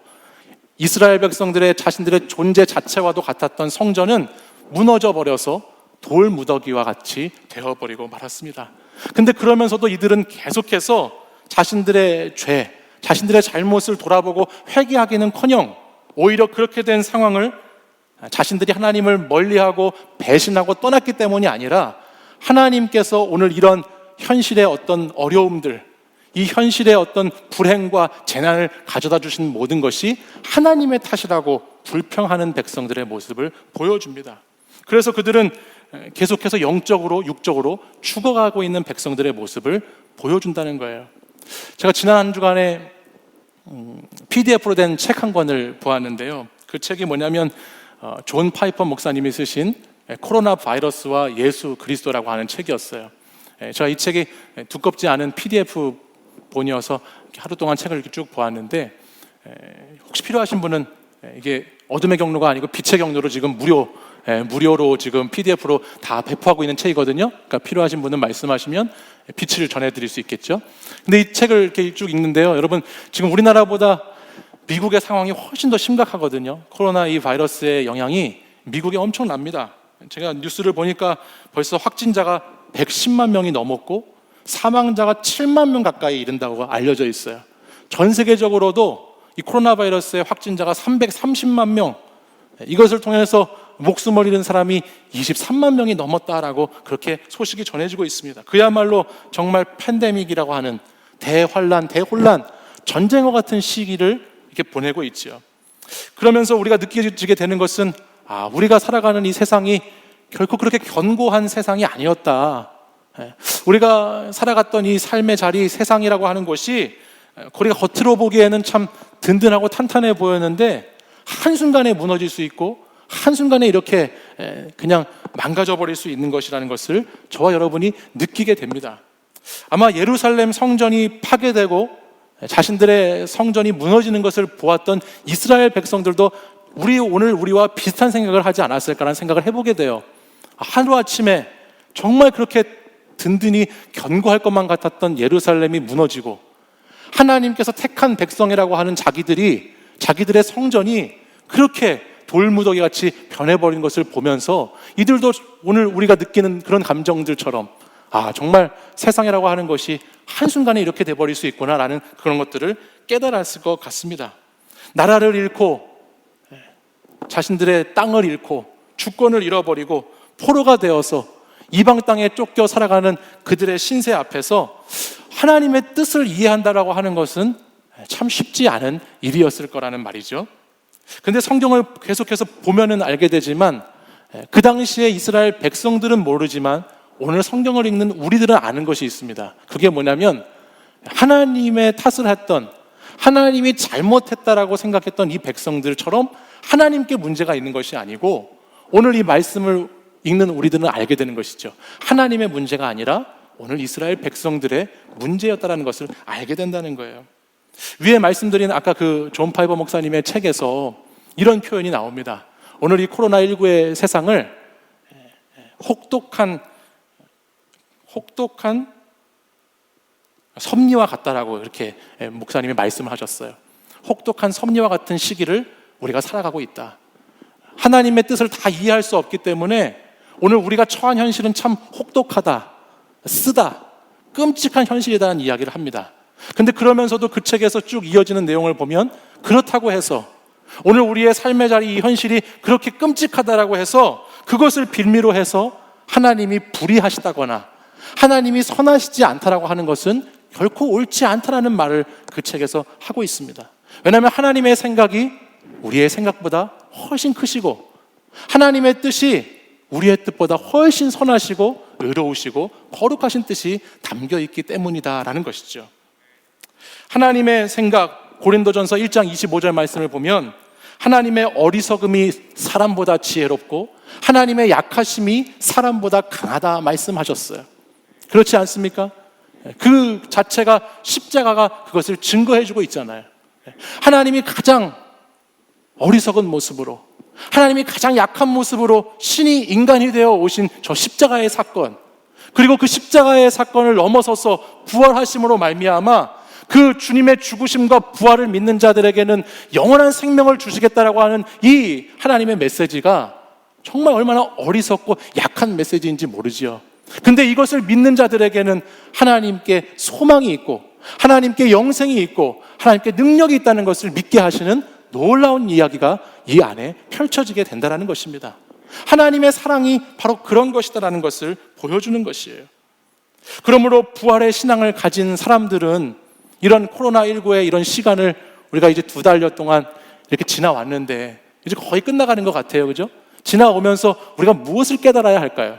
이스라엘 백성들의 자신들의 존재 자체와도 같았던 성전은 무너져 버려서 돌무더기와 같이 되어버리고 말았습니다. 근데 그러면서도 이들은 계속해서 자신들의 죄, 자신들의 잘못을 돌아보고 회개하기는커녕 오히려 그렇게 된 상황을 자신들이 하나님을 멀리하고 배신하고 떠났기 때문이 아니라 하나님께서 오늘 이런 현실의 어떤 어려움들, 이 현실의 어떤 불행과 재난을 가져다 주신 모든 것이 하나님의 탓이라고 불평하는 백성들의 모습을 보여줍니다. 그래서 그들은 계속해서 영적으로 육적으로 죽어가고 있는 백성들의 모습을 보여준다는 거예요. 제가 지난 한 주간에 PDF로 된 책 한 권을 보았는데요. 그 책이 뭐냐면 존 파이퍼 목사님이 쓰신 코로나 바이러스와 예수 그리스도라고 하는 책이었어요. 제가 이 책이 두껍지 않은 PDF 본이어서 하루 동안 책을 이렇게 쭉 보았는데, 혹시 필요하신 분은 이게 어둠의 경로가 아니고 빛의 경로로 지금 무료로 지금 PDF로 다 배포하고 있는 책이거든요. 그러니까 필요하신 분은 말씀하시면 빛을 전해드릴 수 있겠죠. 근데 이 책을 이렇게 쭉 읽는데요, 여러분 지금 우리나라보다 미국의 상황이 훨씬 더 심각하거든요. 코로나 이 바이러스의 영향이 미국에 엄청납니다. 제가 뉴스를 보니까 벌써 확진자가 110만 명이 넘었고 사망자가 7만 명 가까이 이른다고 알려져 있어요. 전 세계적으로도 이 코로나 바이러스의 확진자가 330만 명, 이것을 통해서 목숨을 잃은 사람이 23만 명이 넘었다라고 그렇게 소식이 전해지고 있습니다. 그야말로 정말 팬데믹이라고 하는 대환란, 대혼란, 전쟁과 같은 시기를 이렇게 보내고 있죠. 그러면서 우리가 느껴지게 되는 것은 우리가 살아가는 이 세상이 결코 그렇게 견고한 세상이 아니었다. 우리가 살아갔던 이 삶의 자리, 세상이라고 하는 것이 우리가 겉으로 보기에는 참 든든하고 탄탄해 보였는데 한순간에 무너질 수 있고 한순간에 이렇게 그냥 망가져 버릴 수 있는 것이라는 것을 저와 여러분이 느끼게 됩니다. 아마 예루살렘 성전이 파괴되고 자신들의 성전이 무너지는 것을 보았던 이스라엘 백성들도 오늘 우리와 비슷한 생각을 하지 않았을까라는 생각을 해보게 돼요. 하루아침에 정말 그렇게 든든히 견고할 것만 같았던 예루살렘이 무너지고 하나님께서 택한 백성이라고 하는 자기들의 성전이 그렇게 돌무더기 같이 변해버린 것을 보면서 이들도 오늘 우리가 느끼는 그런 감정들처럼 정말 세상이라고 하는 것이 한순간에 이렇게 돼버릴 수 있구나라는 그런 것들을 깨달았을 것 같습니다. 나라를 잃고 자신들의 땅을 잃고 주권을 잃어버리고 포로가 되어서 이방 땅에 쫓겨 살아가는 그들의 신세 앞에서 하나님의 뜻을 이해한다라고 하는 것은 참 쉽지 않은 일이었을 거라는 말이죠. 근데 성경을 계속해서 보면은 알게 되지만 그 당시에 이스라엘 백성들은 모르지만 오늘 성경을 읽는 우리들은 아는 것이 있습니다. 그게 뭐냐면 하나님의 탓을 했던, 하나님이 잘못했다라고 생각했던 이 백성들처럼 하나님께 문제가 있는 것이 아니고 오늘 이 말씀을 읽는 우리들은 알게 되는 것이죠. 하나님의 문제가 아니라 오늘 이스라엘 백성들의 문제였다라는 것을 알게 된다는 거예요. 위에 말씀드린 아까 그 존 파이버 목사님의 책에서 이런 표현이 나옵니다. 오늘 이 코로나19의 세상을 혹독한 섭리와 같다라고 이렇게 목사님이 말씀을 하셨어요. 혹독한 섭리와 같은 시기를 우리가 살아가고 있다. 하나님의 뜻을 다 이해할 수 없기 때문에 오늘 우리가 처한 현실은 참 혹독하다, 쓰다, 끔찍한 현실이라는 이야기를 합니다. 근데 그러면서도 그 책에서 쭉 이어지는 내용을 보면 그렇다고 해서 오늘 우리의 삶의 자리 이 현실이 그렇게 끔찍하다라고 해서 그것을 빌미로 해서 하나님이 불의하시다거나 하나님이 선하시지 않다라고 하는 것은 결코 옳지 않다라는 말을 그 책에서 하고 있습니다. 왜냐하면 하나님의 생각이 우리의 생각보다 훨씬 크시고 하나님의 뜻이 우리의 뜻보다 훨씬 선하시고 의로우시고 거룩하신 뜻이 담겨 있기 때문이다라는 것이죠. 하나님의 생각, 고린도전서 1장 25절 말씀을 보면 하나님의 어리석음이 사람보다 지혜롭고 하나님의 약하심이 사람보다 강하다 말씀하셨어요. 그렇지 않습니까? 그 자체가 십자가가 그것을 증거해주고 있잖아요. 하나님이 가장 어리석은 모습으로, 하나님이 가장 약한 모습으로 신이 인간이 되어 오신 저 십자가의 사건, 그리고 그 십자가의 사건을 넘어서서 부활하심으로 말미암아 그 주님의 죽으심과 부활을 믿는 자들에게는 영원한 생명을 주시겠다라고 하는 이 하나님의 메시지가 정말 얼마나 어리석고 약한 메시지인지 모르지요. 근데 이것을 믿는 자들에게는 하나님께 소망이 있고 하나님께 영생이 있고 하나님께 능력이 있다는 것을 믿게 하시는 놀라운 이야기가 이 안에 펼쳐지게 된다는 것입니다. 하나님의 사랑이 바로 그런 것이다라는 것을 보여주는 것이에요. 그러므로 부활의 신앙을 가진 사람들은 이런 코로나19의 이런 시간을 우리가 이제 2달여 동안 이렇게 지나왔는데 이제 거의 끝나가는 것 같아요. 그죠? 지나오면서 우리가 무엇을 깨달아야 할까요?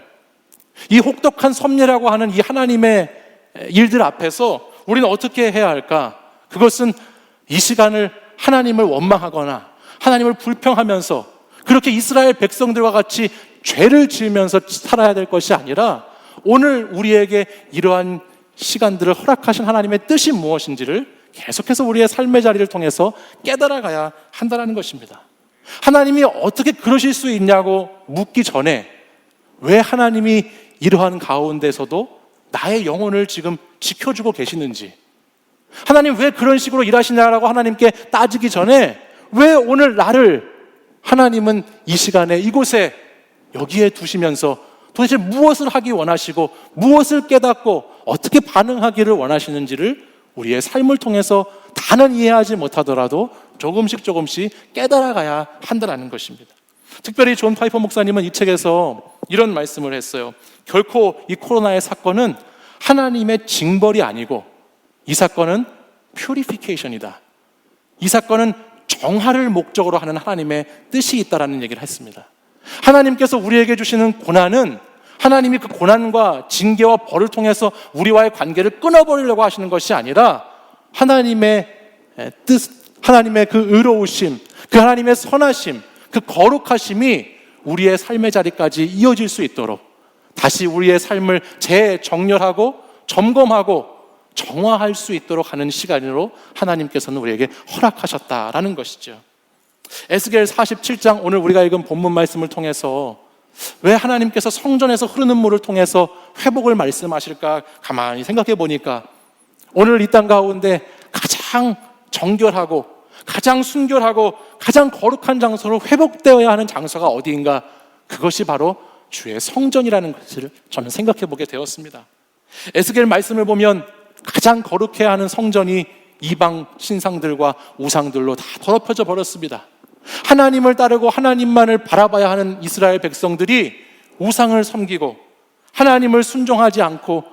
이 혹독한 섭리라고 하는 이 하나님의 일들 앞에서 우리는 어떻게 해야 할까? 그것은 이 시간을 하나님을 원망하거나 하나님을 불평하면서 그렇게 이스라엘 백성들과 같이 죄를 지으면서 살아야 될 것이 아니라 오늘 우리에게 이러한 시간들을 허락하신 하나님의 뜻이 무엇인지를 계속해서 우리의 삶의 자리를 통해서 깨달아가야 한다는 것입니다. 하나님이 어떻게 그러실 수 있냐고 묻기 전에 왜 하나님이 이러한 가운데서도 나의 영혼을 지금 지켜주고 계시는지, 하나님 왜 그런 식으로 일하시냐라고 하나님께 따지기 전에 왜 오늘 나를 하나님은 이 시간에 이곳에 여기에 두시면서 도대체 무엇을 하기 원하시고 무엇을 깨닫고 어떻게 반응하기를 원하시는지를 우리의 삶을 통해서 다는 이해하지 못하더라도 조금씩 깨달아가야 한다는 것입니다. 특별히 존 파이퍼 목사님은 이 책에서 이런 말씀을 했어요. 결코 이 코로나의 사건은 하나님의 징벌이 아니고 이 사건은 퓨리피케이션이다. 이 사건은 정화를 목적으로 하는 하나님의 뜻이 있다라는 얘기를 했습니다. 하나님께서 우리에게 주시는 고난은 하나님이 그 고난과 징계와 벌을 통해서 우리와의 관계를 끊어버리려고 하시는 것이 아니라 하나님의 뜻, 하나님의 그 의로우심, 그 하나님의 선하심, 그 거룩하심이 우리의 삶의 자리까지 이어질 수 있도록 다시 우리의 삶을 재정렬하고 점검하고 정화할 수 있도록 하는 시간으로 하나님께서는 우리에게 허락하셨다라는 것이죠. 에스겔 47장 오늘 우리가 읽은 본문 말씀을 통해서 왜 하나님께서 성전에서 흐르는 물을 통해서 회복을 말씀하실까 가만히 생각해 보니까 오늘 이 땅 가운데 가장 정결하고 가장 순결하고 가장 거룩한 장소로 회복되어야 하는 장소가 어디인가? 그것이 바로 주의 성전이라는 것을 저는 생각해 보게 되었습니다. 에스겔 말씀을 보면 가장 거룩해야 하는 성전이 이방 신상들과 우상들로 다 더럽혀져 버렸습니다. 하나님을 따르고 하나님만을 바라봐야 하는 이스라엘 백성들이 우상을 섬기고 하나님을 순종하지 않고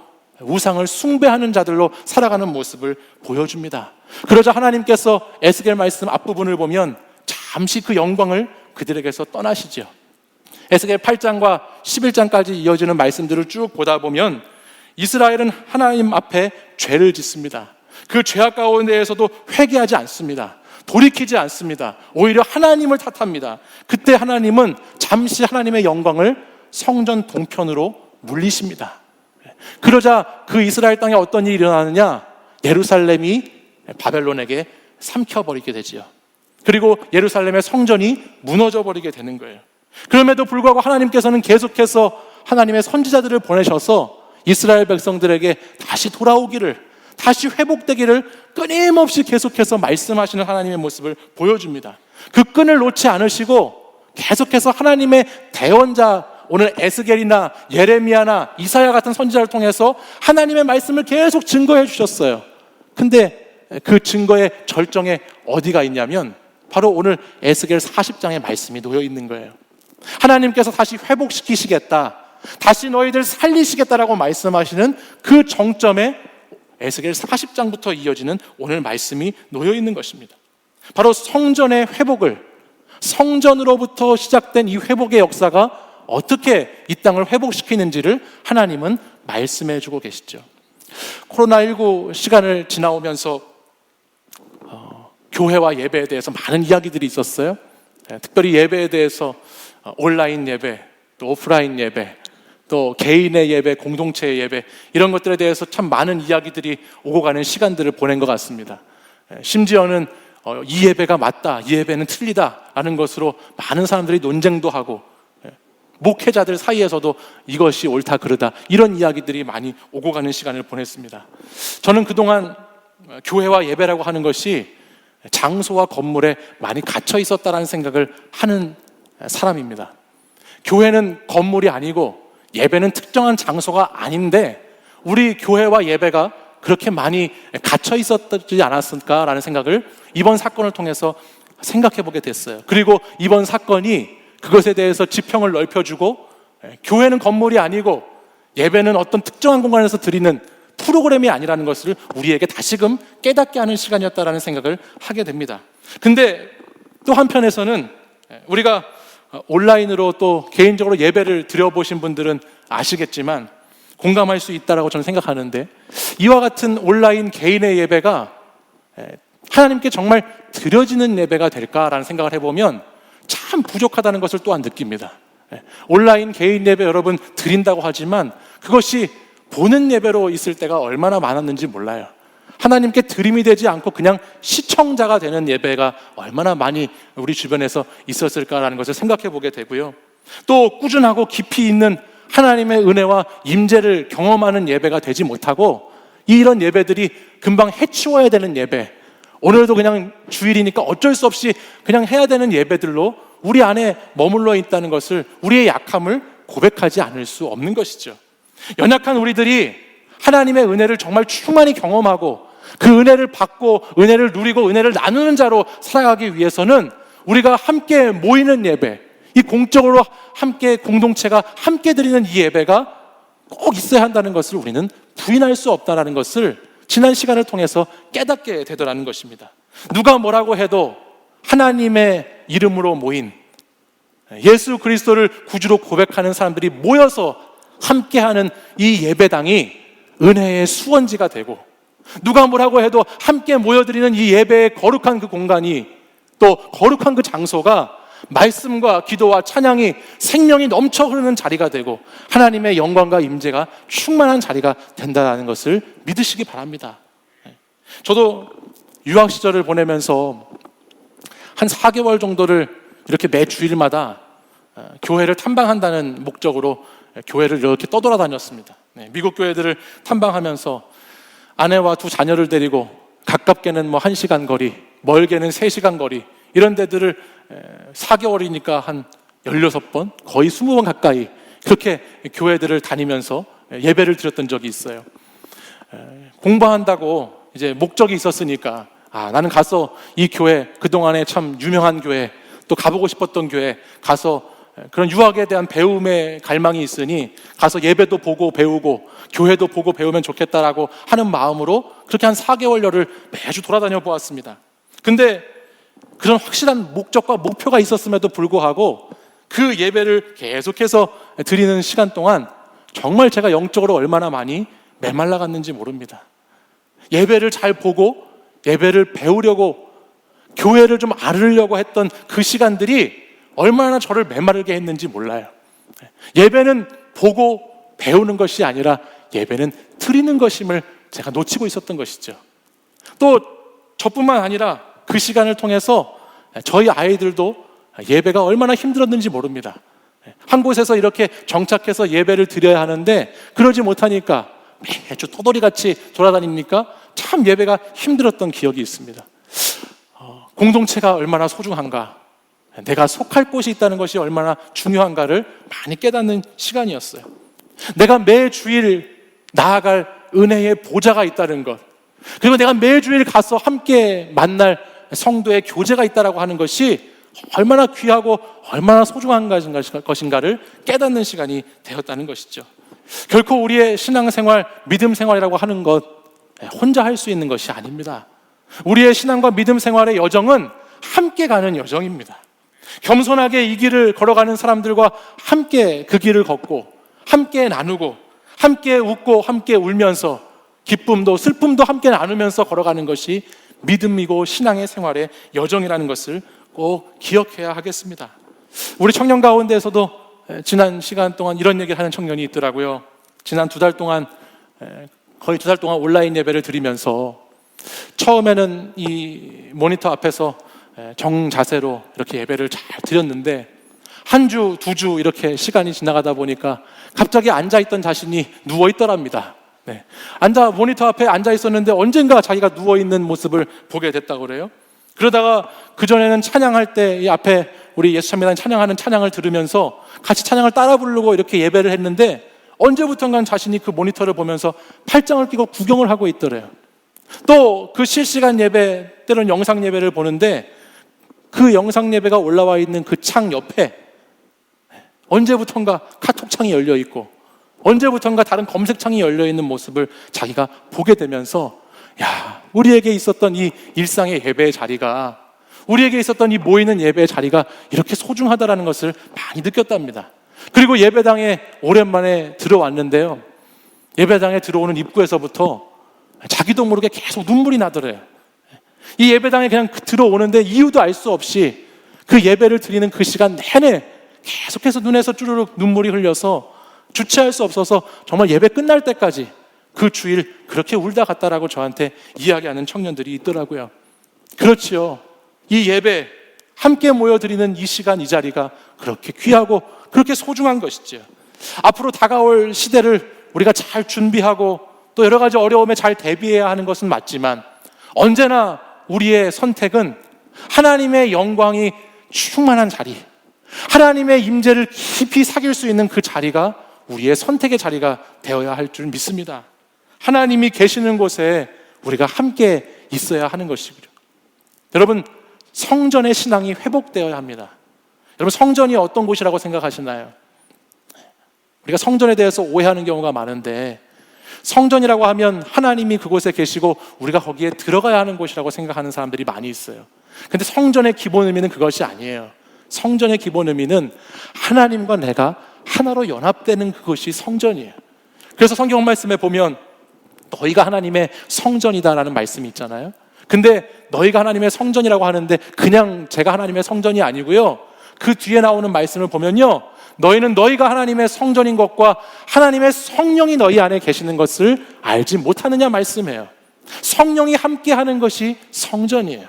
우상을 숭배하는 자들로 살아가는 모습을 보여줍니다. 그러자 하나님께서 에스겔 말씀 앞부분을 보면 잠시 그 영광을 그들에게서 떠나시죠. 에스겔 8장과 11장까지 이어지는 말씀들을 쭉 보다 보면 이스라엘은 하나님 앞에 죄를 짓습니다. 그 죄악 가운데에서도 회개하지 않습니다. 돌이키지 않습니다. 오히려 하나님을 탓합니다. 그때 하나님은 잠시 하나님의 영광을 성전 동편으로 물리십니다. 그러자 그 이스라엘 땅에 어떤 일이 일어나느냐? 예루살렘이 바벨론에게 삼켜버리게 되지요. 그리고 예루살렘의 성전이 무너져 버리게 되는 거예요. 그럼에도 불구하고 하나님께서는 계속해서 하나님의 선지자들을 보내셔서 이스라엘 백성들에게 다시 돌아오기를, 다시 회복되기를 끊임없이 계속해서 말씀하시는 하나님의 모습을 보여줍니다. 그 끈을 놓지 않으시고 계속해서 하나님의 대언자, 오늘 에스겔이나 예레미야나 이사야 같은 선지자를 통해서 하나님의 말씀을 계속 증거해 주셨어요. 근데 그 증거의 절정에 어디가 있냐면 바로 오늘 에스겔 40장의 말씀이 놓여 있는 거예요. 하나님께서 다시 회복시키시겠다, 다시 너희들 살리시겠다라고 말씀하시는 그 정점에 에스겔 40장부터 이어지는 오늘 말씀이 놓여 있는 것입니다. 바로 성전의 회복을, 성전으로부터 시작된 이 회복의 역사가 어떻게 이 땅을 회복시키는지를 하나님은 말씀해 주고 계시죠. 코로나19 시간을 지나오면서 교회와 예배에 대해서 많은 이야기들이 있었어요. 특별히 예배에 대해서 온라인 예배, 또 오프라인 예배, 또 개인의 예배, 공동체의 예배, 이런 것들에 대해서 참 많은 이야기들이 오고 가는 시간들을 보낸 것 같습니다. 심지어는 이 예배가 맞다, 이 예배는 틀리다라는 것으로 많은 사람들이 논쟁도 하고, 목회자들 사이에서도 이것이 옳다 그르다 이런 이야기들이 많이 오고 가는 시간을 보냈습니다. 저는 그동안 교회와 예배라고 하는 것이 장소와 건물에 많이 갇혀 있었다는 생각을 하는 사람입니다. 교회는 건물이 아니고 예배는 특정한 장소가 아닌데 우리 교회와 예배가 그렇게 많이 갇혀 있었지 않았을까라는 생각을 이번 사건을 통해서 생각해 보게 됐어요. 그리고 이번 사건이 그것에 대해서 지평을 넓혀주고, 교회는 건물이 아니고 예배는 어떤 특정한 공간에서 드리는 프로그램이 아니라는 것을 우리에게 다시금 깨닫게 하는 시간이었다라는 생각을 하게 됩니다. 근데 또 한편에서는 우리가 온라인으로 또 개인적으로 예배를 드려보신 분들은 아시겠지만 공감할 수 있다라고 저는 생각하는데, 이와 같은 온라인 개인의 예배가 하나님께 정말 드려지는 예배가 될까라는 생각을 해보면 참 부족하다는 것을 또한 느낍니다. 온라인 개인 예배 여러분 드린다고 하지만 그것이 보는 예배로 있을 때가 얼마나 많았는지 몰라요. 하나님께 드림이 되지 않고 그냥 시청자가 되는 예배가 얼마나 많이 우리 주변에서 있었을까라는 것을 생각해 보게 되고요. 또 꾸준하고 깊이 있는 하나님의 은혜와 임재를 경험하는 예배가 되지 못하고 이런 예배들이 금방 해치워야 되는 예배, 오늘도 그냥 주일이니까 어쩔 수 없이 그냥 해야 되는 예배들로 우리 안에 머물러 있다는 것을, 우리의 약함을 고백하지 않을 수 없는 것이죠. 연약한 우리들이 하나님의 은혜를 정말 충만히 경험하고 그 은혜를 받고 은혜를 누리고 은혜를 나누는 자로 살아가기 위해서는 우리가 함께 모이는 예배, 이 공적으로 함께 공동체가 함께 드리는 이 예배가 꼭 있어야 한다는 것을 우리는 부인할 수 없다는 것을 지난 시간을 통해서 깨닫게 되더라는 것입니다. 누가 뭐라고 해도 하나님의 이름으로 모인, 예수 그리스도를 구주로 고백하는 사람들이 모여서 함께하는 이 예배당이 은혜의 수원지가 되고, 누가 뭐라고 해도 함께 모여드리는 이 예배의 거룩한 그 공간이, 또 거룩한 그 장소가 말씀과 기도와 찬양이 생명이 넘쳐 흐르는 자리가 되고 하나님의 영광과 임재가 충만한 자리가 된다는 것을 믿으시기 바랍니다. 저도 유학 시절을 보내면서 한 4개월 정도를 이렇게 매 주일마다 교회를 탐방한다는 목적으로 교회를 이렇게 떠돌아다녔습니다. 미국 교회들을 탐방하면서 아내와 2 자녀를 데리고 가깝게는 1시간 거리, 멀게는 3시간 거리, 이런 데들을 4개월이니까 한 16번, 거의 20번 가까이 그렇게 교회들을 다니면서 예배를 드렸던 적이 있어요. 공부한다고 이제 목적이 있었으니까 나는 가서 이 교회, 그동안에 참 유명한 교회, 또 가보고 싶었던 교회 가서 그런 유학에 대한 배움의 갈망이 있으니 가서 예배도 보고 배우고 교회도 보고 배우면 좋겠다라고 하는 마음으로 그렇게 한 4개월여를 매주 돌아다녀 보았습니다. 근데 그런 확실한 목적과 목표가 있었음에도 불구하고 그 예배를 계속해서 드리는 시간 동안 정말 제가 영적으로 얼마나 많이 메말라 갔는지 모릅니다. 예배를 잘 보고 예배를 배우려고 교회를 좀 알으려고 했던 그 시간들이 얼마나 저를 메마르게 했는지 몰라요. 예배는 보고 배우는 것이 아니라 예배는 드리는 것임을 제가 놓치고 있었던 것이죠. 또 저뿐만 아니라 그 시간을 통해서 저희 아이들도 예배가 얼마나 힘들었는지 모릅니다. 한 곳에서 이렇게 정착해서 예배를 드려야 하는데 그러지 못하니까 매주 떠돌이같이 돌아다니니까 참 예배가 힘들었던 기억이 있습니다. 공동체가 얼마나 소중한가, 내가 속할 곳이 있다는 것이 얼마나 중요한가를 많이 깨닫는 시간이었어요. 내가 매주일 나아갈 은혜의 보좌가 있다는 것, 그리고 내가 매주일 가서 함께 만날 성도의 교제가 있다라고 하는 것이 얼마나 귀하고 얼마나 소중한 것인가를 깨닫는 시간이 되었다는 것이죠. 결코 우리의 신앙생활, 믿음 생활이라고 하는 것 혼자 할 수 있는 것이 아닙니다. 우리의 신앙과 믿음 생활의 여정은 함께 가는 여정입니다. 겸손하게 이 길을 걸어가는 사람들과 함께 그 길을 걷고, 함께 나누고, 함께 웃고, 함께 울면서 기쁨도 슬픔도 함께 나누면서 걸어가는 것이 믿음이고 신앙의 생활의 여정이라는 것을 꼭 기억해야 하겠습니다. 우리 청년 가운데에서도 지난 시간 동안 이런 얘기를 하는 청년이 있더라고요. 지난 거의 두 달 동안 온라인 예배를 드리면서 처음에는 이 모니터 앞에서 정자세로 이렇게 예배를 잘 드렸는데 한 주, 두 주 이렇게 시간이 지나가다 보니까 갑자기 앉아있던 자신이 누워있더랍니다. 네. 모니터 앞에 앉아 있었는데 언젠가 자기가 누워있는 모습을 보게 됐다고 그래요. 그러다가 그전에는 찬양할 때 이 앞에 우리 예수 찬미단 찬양하는 찬양을 들으면서 같이 찬양을 따라 부르고 이렇게 예배를 했는데 언제부턴가 자신이 그 모니터를 보면서 팔짱을 끼고 구경을 하고 있더래요. 또 그 실시간 예배, 때로는 영상 예배를 보는데 그 영상 예배가 올라와 있는 그 창 옆에 언제부턴가 카톡창이 열려 있고 언제부턴가 다른 검색창이 열려 있는 모습을 자기가 보게 되면서 우리에게 있었던 이 일상의 예배의 자리가, 우리에게 있었던 이 모이는 예배의 자리가 이렇게 소중하다라는 것을 많이 느꼈답니다. 그리고 예배당에 오랜만에 들어왔는데요, 예배당에 들어오는 입구에서부터 자기도 모르게 계속 눈물이 나더래요. 이 예배당에 그냥 들어오는데 이유도 알 수 없이 그 예배를 드리는 그 시간 내내 계속해서 눈에서 쭈르륵 눈물이 흘려서 주체할 수 없어서 정말 예배 끝날 때까지 그 주일 그렇게 울다 갔다라고 저한테 이야기하는 청년들이 있더라고요. 그렇지요. 이 예배, 함께 모여드리는 이 시간, 이 자리가 그렇게 귀하고 그렇게 소중한 것이지요. 앞으로 다가올 시대를 우리가 잘 준비하고 또 여러 가지 어려움에 잘 대비해야 하는 것은 맞지만 언제나 우리의 선택은 하나님의 영광이 충만한 자리, 하나님의 임재를 깊이 사귈 수 있는 그 자리가 우리의 선택의 자리가 되어야 할 줄 믿습니다. 하나님이 계시는 곳에 우리가 함께 있어야 하는 것이고요. 여러분, 성전의 신앙이 회복되어야 합니다. 여러분, 성전이 어떤 곳이라고 생각하시나요? 우리가 성전에 대해서 오해하는 경우가 많은데 성전이라고 하면 하나님이 그곳에 계시고 우리가 거기에 들어가야 하는 곳이라고 생각하는 사람들이 많이 있어요. 근데 성전의 기본 의미는 그것이 아니에요. 성전의 기본 의미는 하나님과 내가 하나로 연합되는 그것이 성전이에요. 그래서 성경 말씀에 보면 너희가 하나님의 성전이다라는 말씀이 있잖아요. 근데 너희가 하나님의 성전이라고 하는데 그냥 제가 하나님의 성전이 아니고요, 그 뒤에 나오는 말씀을 보면요, 너희는 너희가 하나님의 성전인 것과 하나님의 성령이 너희 안에 계시는 것을 알지 못하느냐 말씀이에요. 성령이 함께하는 것이 성전이에요.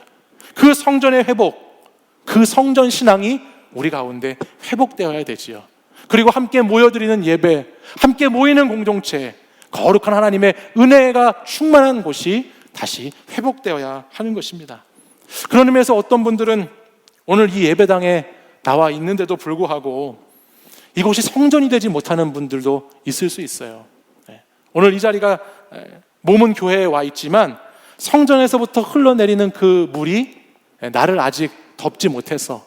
그 성전의 회복, 그 성전 신앙이 우리 가운데 회복되어야 되지요. 그리고 함께 모여드리는 예배, 함께 모이는 공동체, 거룩한 하나님의 은혜가 충만한 곳이 다시 회복되어야 하는 것입니다. 그런 의미에서 어떤 분들은 오늘 이 예배당에 나와 있는데도 불구하고 이곳이 성전이 되지 못하는 분들도 있을 수 있어요. 오늘 이 자리가 몸은 교회에 와 있지만 성전에서부터 흘러내리는 그 물이 나를 아직 덮지 못해서,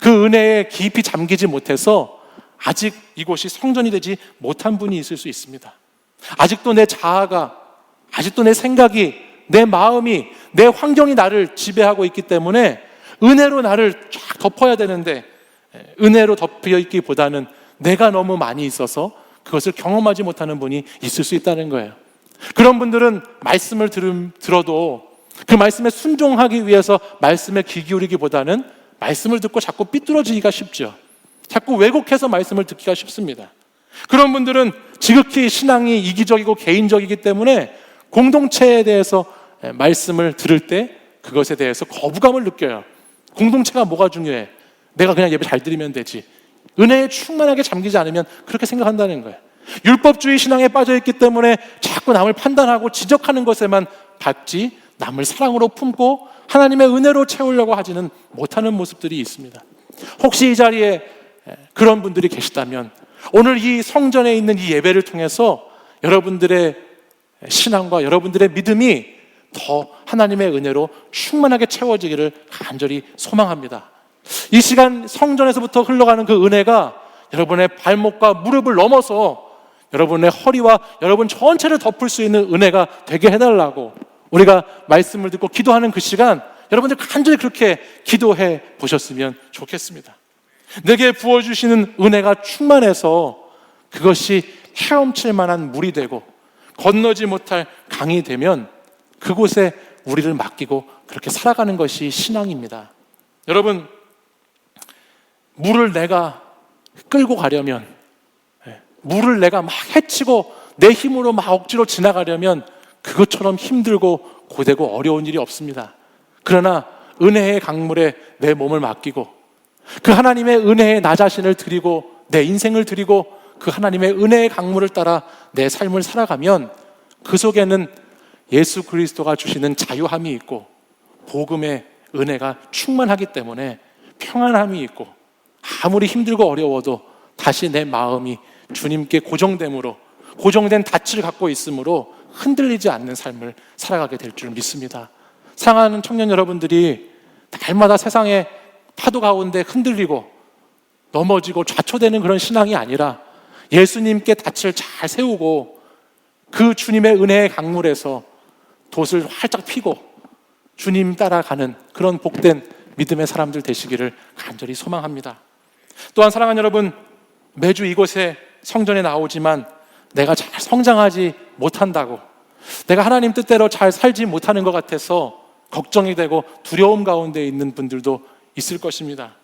그 은혜에 깊이 잠기지 못해서 아직 이곳이 성전이 되지 못한 분이 있을 수 있습니다. 아직도 내 자아가, 아직도 내 생각이, 내 마음이, 내 환경이 나를 지배하고 있기 때문에 은혜로 나를 쫙 덮어야 되는데 은혜로 덮여 있기보다는 내가 너무 많이 있어서 그것을 경험하지 못하는 분이 있을 수 있다는 거예요. 그런 분들은 말씀을 들어도 그 말씀에 순종하기 위해서 말씀에 귀 기울이기보다는 말씀을 듣고 자꾸 삐뚤어지기가 쉽죠. 자꾸 왜곡해서 말씀을 듣기가 쉽습니다. 그런 분들은 지극히 신앙이 이기적이고 개인적이기 때문에 공동체에 대해서 말씀을 들을 때 그것에 대해서 거부감을 느껴요. 공동체가 뭐가 중요해? 내가 그냥 예배 잘 드리면 되지. 은혜에 충만하게 잠기지 않으면 그렇게 생각한다는 거예요. 율법주의 신앙에 빠져있기 때문에 자꾸 남을 판단하고 지적하는 것에만 받지 남을 사랑으로 품고 하나님의 은혜로 채우려고 하지는 못하는 모습들이 있습니다. 혹시 이 자리에 그런 분들이 계시다면 오늘 이 성전에 있는 이 예배를 통해서 여러분들의 신앙과 여러분들의 믿음이 더 하나님의 은혜로 충만하게 채워지기를 간절히 소망합니다. 이 시간 성전에서부터 흘러가는 그 은혜가 여러분의 발목과 무릎을 넘어서 여러분의 허리와 여러분 전체를 덮을 수 있는 은혜가 되게 해달라고 우리가 말씀을 듣고 기도하는 그 시간 여러분들 간절히 그렇게 기도해 보셨으면 좋겠습니다. 내게 부어주시는 은혜가 충만해서 그것이 헤엄칠 만한 물이 되고 건너지 못할 강이 되면 그곳에 우리를 맡기고 그렇게 살아가는 것이 신앙입니다. 여러분, 물을 내가 끌고 가려면, 물을 내가 막 헤치고 내 힘으로 막 억지로 지나가려면 그것처럼 힘들고 고되고 어려운 일이 없습니다. 그러나 은혜의 강물에 내 몸을 맡기고 그 하나님의 은혜에 나 자신을 드리고 내 인생을 드리고 그 하나님의 은혜의 강물을 따라 내 삶을 살아가면 그 속에는 예수 그리스도가 주시는 자유함이 있고 복음의 은혜가 충만하기 때문에 평안함이 있고 아무리 힘들고 어려워도 다시 내 마음이 주님께 고정됨으로 고정된 닻을 갖고 있으므로 흔들리지 않는 삶을 살아가게 될 줄 믿습니다. 사랑하는 청년 여러분들이 날마다 세상의 파도 가운데 흔들리고 넘어지고 좌초되는 그런 신앙이 아니라 예수님께 닻을 잘 세우고 그 주님의 은혜의 강물에서 돛을 활짝 피고 주님 따라가는 그런 복된 믿음의 사람들 되시기를 간절히 소망합니다. 또한 사랑하는 여러분, 매주 이곳에 성전에 나오지만 내가 잘 성장하지 못한다고, 내가 하나님 뜻대로 잘 살지 못하는 것 같아서 걱정이 되고 두려움 가운데 있는 분들도 있을 것입니다.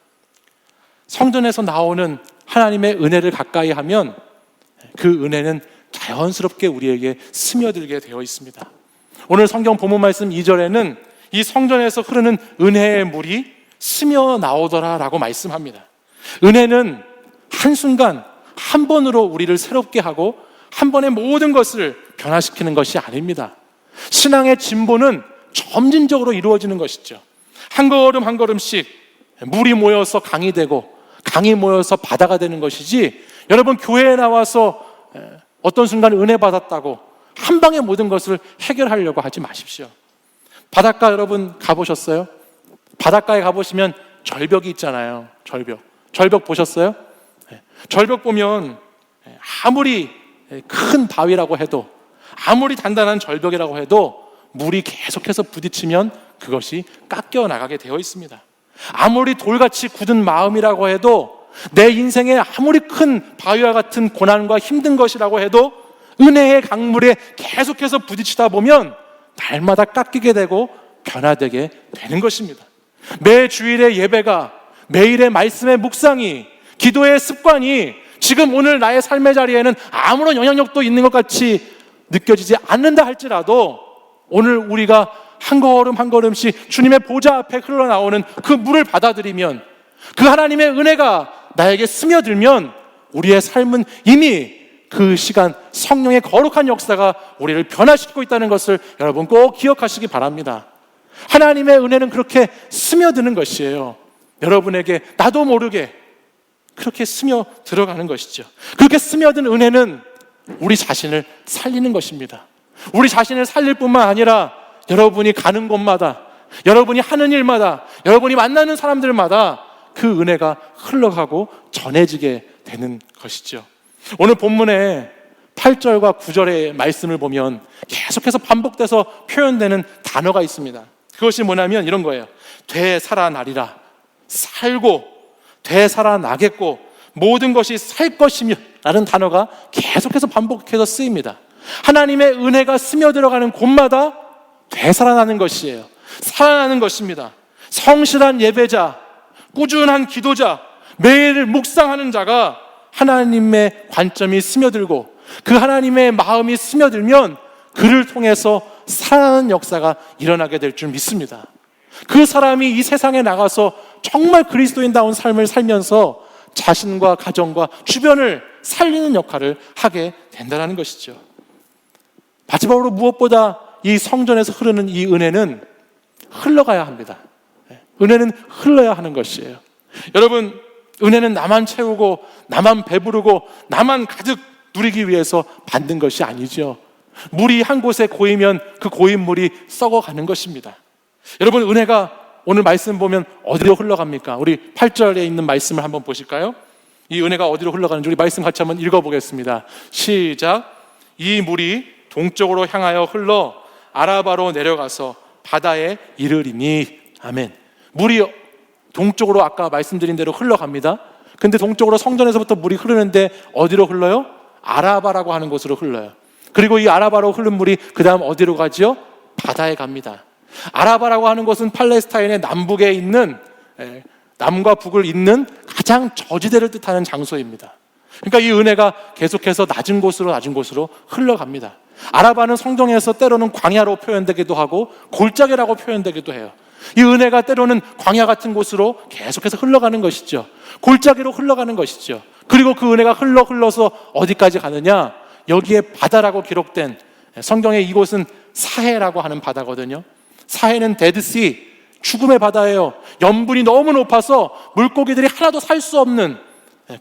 성전에서 나오는 하나님의 은혜를 가까이 하면 그 은혜는 자연스럽게 우리에게 스며들게 되어 있습니다. 오늘 성경 본문 말씀 2절에는 이 성전에서 흐르는 은혜의 물이 스며 나오더라라고 말씀합니다. 은혜는 한순간 한 번으로 우리를 새롭게 하고 한 번에 모든 것을 변화시키는 것이 아닙니다. 신앙의 진보는 점진적으로 이루어지는 것이죠. 한 걸음 한 걸음씩 물이 모여서 강이 되고 강이 모여서 바다가 되는 것이지, 여러분 교회에 나와서 어떤 순간 은혜 받았다고 한 방에 모든 것을 해결하려고 하지 마십시오. 바닷가 여러분 가보셨어요? 바닷가에 가보시면 절벽이 있잖아요. 절벽 보셨어요? 절벽 보면 아무리 큰 바위라고 해도, 아무리 단단한 절벽이라고 해도 물이 계속해서 부딪히면 그것이 깎여 나가게 되어 있습니다. 아무리 돌같이 굳은 마음이라고 해도, 내 인생에 아무리 큰 바위와 같은 고난과 힘든 것이라고 해도 은혜의 강물에 계속해서 부딪히다 보면 날마다 깎이게 되고 변화되게 되는 것입니다. 매 주일의 예배가, 매일의 말씀의 묵상이, 기도의 습관이 지금 오늘 나의 삶의 자리에는 아무런 영향력도 있는 것 같이 느껴지지 않는다 할지라도 오늘 우리가 한 걸음 한 걸음씩 주님의 보좌 앞에 흘러나오는 그 물을 받아들이면, 그 하나님의 은혜가 나에게 스며들면 우리의 삶은 이미 그 시간 성령의 거룩한 역사가 우리를 변화시키고 있다는 것을 여러분 꼭 기억하시기 바랍니다. 하나님의 은혜는 그렇게 스며드는 것이에요. 여러분에게 나도 모르게 그렇게 스며 들어가는 것이죠. 그렇게 스며든 은혜는 우리 자신을 살리는 것입니다. 우리 자신을 살릴 뿐만 아니라 여러분이 가는 곳마다, 여러분이 하는 일마다, 여러분이 만나는 사람들마다 그 은혜가 흘러가고 전해지게 되는 것이죠. 오늘 본문의 8절과 9절의 말씀을 보면 계속해서 반복돼서 표현되는 단어가 있습니다. 그것이 뭐냐면 이런 거예요. 되살아나리라, 살고 되살아나겠고 모든 것이 살 것이며 라는 단어가 계속해서 반복해서 쓰입니다. 하나님의 은혜가 스며들어가는 곳마다 되살아나는 것이에요. 살아나는 것입니다. 성실한 예배자, 꾸준한 기도자, 매일 묵상하는 자가 하나님의 관점이 스며들고 그 하나님의 마음이 스며들면 그를 통해서 살아나는 역사가 일어나게 될 줄 믿습니다. 그 사람이 이 세상에 나가서 정말 그리스도인다운 삶을 살면서 자신과 가정과 주변을 살리는 역할을 하게 된다는 것이죠. 마지막으로 무엇보다 이 성전에서 흐르는 이 은혜는 흘러가야 합니다. 은혜는 흘러야 하는 것이에요. 여러분, 은혜는 나만 채우고 나만 배부르고 나만 가득 누리기 위해서 받는 것이 아니죠. 물이 한 곳에 고이면 그 고인 물이 썩어가는 것입니다. 여러분, 은혜가 오늘 말씀 보면 어디로 흘러갑니까? 우리 8절에 있는 말씀을 한번 보실까요? 이 은혜가 어디로 흘러가는지 우리 말씀 같이 한번 읽어보겠습니다. 시작. 이 물이 동쪽으로 향하여 흘러 아라바로 내려가서 바다에 이르리니. 아멘. 물이 동쪽으로 아까 말씀드린 대로 흘러갑니다. 근데 동쪽으로 성전에서부터 물이 흐르는데 어디로 흘러요? 아라바라고 하는 곳으로 흘러요. 그리고 이 아라바로 흐른 물이 그 다음 어디로 가죠? 바다에 갑니다. 아라바라고 하는 곳은 팔레스타인의 남북에 있는, 남과 북을 잇는 가장 저지대를 뜻하는 장소입니다. 그러니까 이 은혜가 계속해서 낮은 곳으로 흘러갑니다. 아라바는 성경에서 때로는 광야로 표현되기도 하고 골짜기라고 표현되기도 해요. 이 은혜가 때로는 광야 같은 곳으로 계속해서 흘러가는 것이죠. 골짜기로 흘러가는 것이죠. 그리고 그 은혜가 흘러서 어디까지 가느냐? 여기에 바다라고 기록된, 성경의 이곳은 사해라고 하는 바다거든요. 사해는 데드시, 죽음의 바다예요. 염분이 너무 높아서 물고기들이 하나도 살 수 없는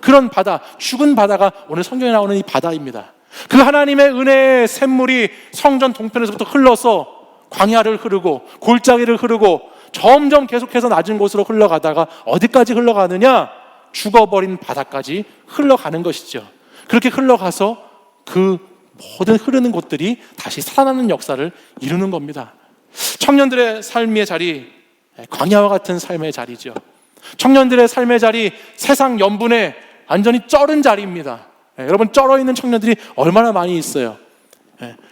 그런 바다, 죽은 바다가 오늘 성경에 나오는 이 바다입니다. 그 하나님의 은혜의 샘물이 성전 동편에서부터 흘러서 광야를 흐르고 골짜기를 흐르고 점점 계속해서 낮은 곳으로 흘러가다가 어디까지 흘러가느냐? 죽어버린 바다까지 흘러가는 것이죠. 그렇게 흘러가서 그 모든 흐르는 곳들이 다시 살아나는 역사를 이루는 겁니다. 청년들의 삶의 자리, 광야와 같은 삶의 자리죠. 청년들의 삶의 자리, 세상 염분에 완전히 쩔은 자리입니다. 여러분, 쩔어 있는 청년들이 얼마나 많이 있어요.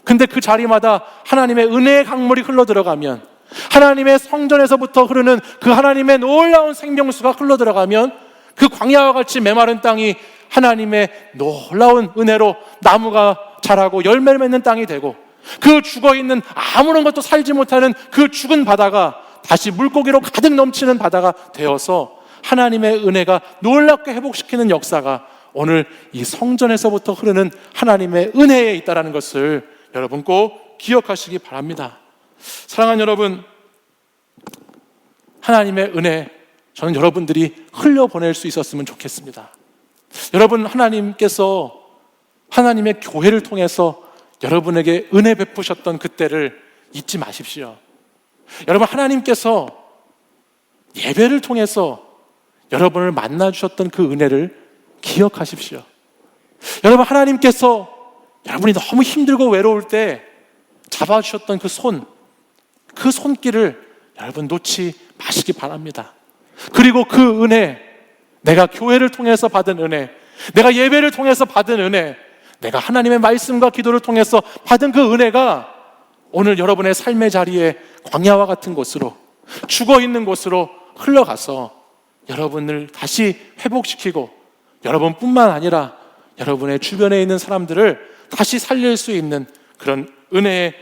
근데 그 자리마다 하나님의 은혜의 강물이 흘러 들어가면, 하나님의 성전에서부터 흐르는 그 하나님의 놀라운 생명수가 흘러 들어가면 그 광야와 같이 메마른 땅이 하나님의 놀라운 은혜로 나무가 자라고 열매를 맺는 땅이 되고, 그 죽어있는 아무런 것도 살지 못하는 그 죽은 바다가 다시 물고기로 가득 넘치는 바다가 되어서 하나님의 은혜가 놀랍게 회복시키는 역사가 오늘 이 성전에서부터 흐르는 하나님의 은혜에 있다는 것을 여러분 꼭 기억하시기 바랍니다. 사랑하는 여러분, 하나님의 은혜, 저는 여러분들이 흘려보낼 수 있었으면 좋겠습니다. 여러분, 하나님께서 하나님의 교회를 통해서 여러분에게 은혜 베푸셨던 그때를 잊지 마십시오. 여러분, 하나님께서 예배를 통해서 여러분을 만나주셨던 그 은혜를 기억하십시오. 여러분, 하나님께서 여러분이 너무 힘들고 외로울 때 잡아주셨던 그 손길을 여러분 놓지 마시기 바랍니다. 그리고 그 은혜, 내가 교회를 통해서 받은 은혜, 내가 예배를 통해서 받은 은혜, 내가 하나님의 말씀과 기도를 통해서 받은 그 은혜가 오늘 여러분의 삶의 자리에 광야와 같은 곳으로, 죽어있는 곳으로 흘러가서 여러분을 다시 회복시키고 여러분뿐만 아니라 여러분의 주변에 있는 사람들을 다시 살릴 수 있는 그런 은혜에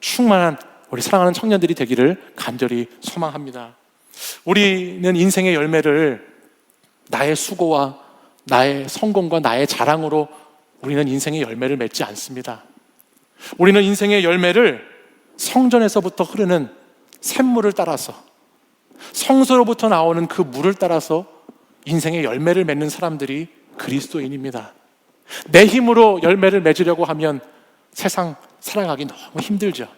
충만한 우리 사랑하는 청년들이 되기를 간절히 소망합니다. 우리는 인생의 열매를 나의 수고와 나의 성공과 나의 자랑으로 우리는 인생의 열매를 맺지 않습니다. 우리는 인생의 열매를 성전에서부터 흐르는 샘물을 따라서, 성소로부터 나오는 그 물을 따라서 인생의 열매를 맺는 사람들이 그리스도인입니다. 내 힘으로 열매를 맺으려고 하면 세상 살아가기 너무 힘들죠.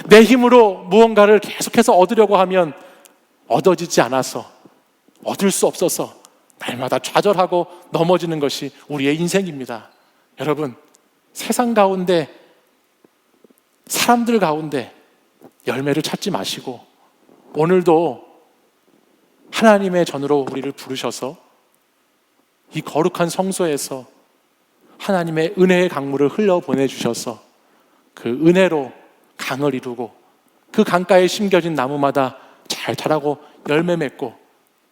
내 힘으로 무언가를 계속해서 얻으려고 하면 얻어지지 않아서, 얻을 수 없어서 날마다 좌절하고 넘어지는 것이 우리의 인생입니다. 여러분, 세상 가운데, 사람들 가운데 열매를 찾지 마시고 오늘도 하나님의 전으로 우리를 부르셔서 이 거룩한 성소에서 하나님의 은혜의 강물을 흘려보내주셔서 그 은혜로 강을 이루고 그 강가에 심겨진 나무마다 잘 자라고 열매 맺고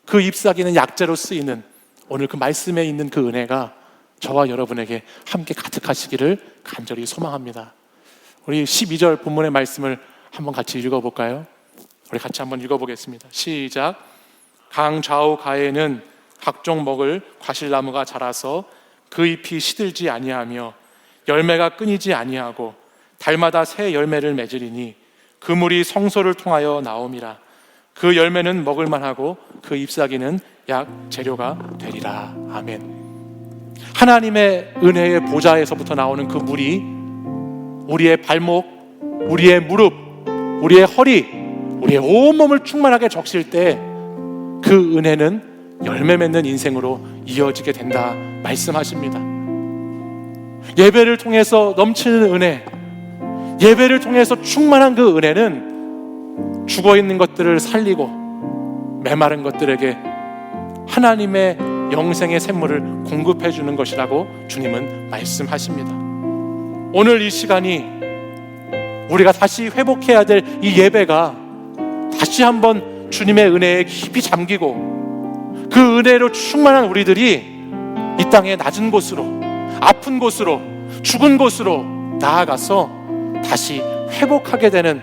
그 잎사귀는 약재로 쓰이는 오늘 그 말씀에 있는 그 은혜가 저와 여러분에게 함께 가득하시기를 간절히 소망합니다. 우리 12절 본문의 말씀을 한번 같이 읽어볼까요? 우리 같이 한번 읽어보겠습니다. 시작. 강 좌우 가에는 각종 먹을 과실나무가 자라서 그 잎이 시들지 아니하며 열매가 끊이지 아니하고 달마다 새 열매를 맺으리니 그 물이 성소를 통하여 나옴이라. 그 열매는 먹을 만하고 그 잎사귀는 약 재료가 되리라. 아멘. 하나님의 은혜의 보좌에서부터 나오는 그 물이 우리의 발목, 우리의 무릎, 우리의 허리, 우리의 온몸을 충만하게 적실 때 그 은혜는 열매 맺는 인생으로 이어지게 된다 말씀하십니다. 예배를 통해서 넘치는 은혜, 예배를 통해서 충만한 그 은혜는 죽어있는 것들을 살리고 메마른 것들에게 하나님의 영생의 샘물을 공급해 주는 것이라고 주님은 말씀하십니다. 오늘 이 시간이 우리가 다시 회복해야 될 이 예배가 다시 한번 주님의 은혜에 깊이 잠기고 그 은혜로 충만한 우리들이 이 땅의 낮은 곳으로, 아픈 곳으로, 죽은 곳으로 나아가서 다시 회복하게 되는,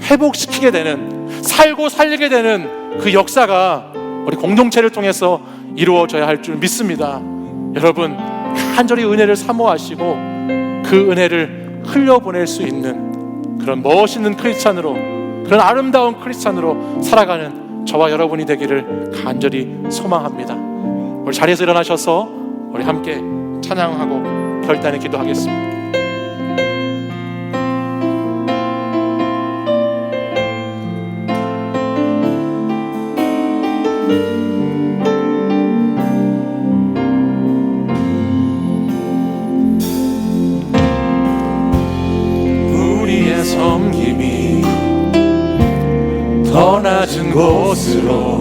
회복시키게 되는, 살고 살리게 되는 그 역사가 우리 공동체를 통해서 이루어져야 할 줄 믿습니다. 여러분, 간절히 은혜를 사모하시고 그 은혜를 흘려보낼 수 있는 그런 멋있는 크리스찬으로, 그런 아름다운 크리스찬으로 살아가는 저와 여러분이 되기를 간절히 소망합니다. 우리 자리에서 일어나셔서 우리 함께 찬양하고 결단의 기도하겠습니다. 우리의 섬김이 더 낮은 곳으로,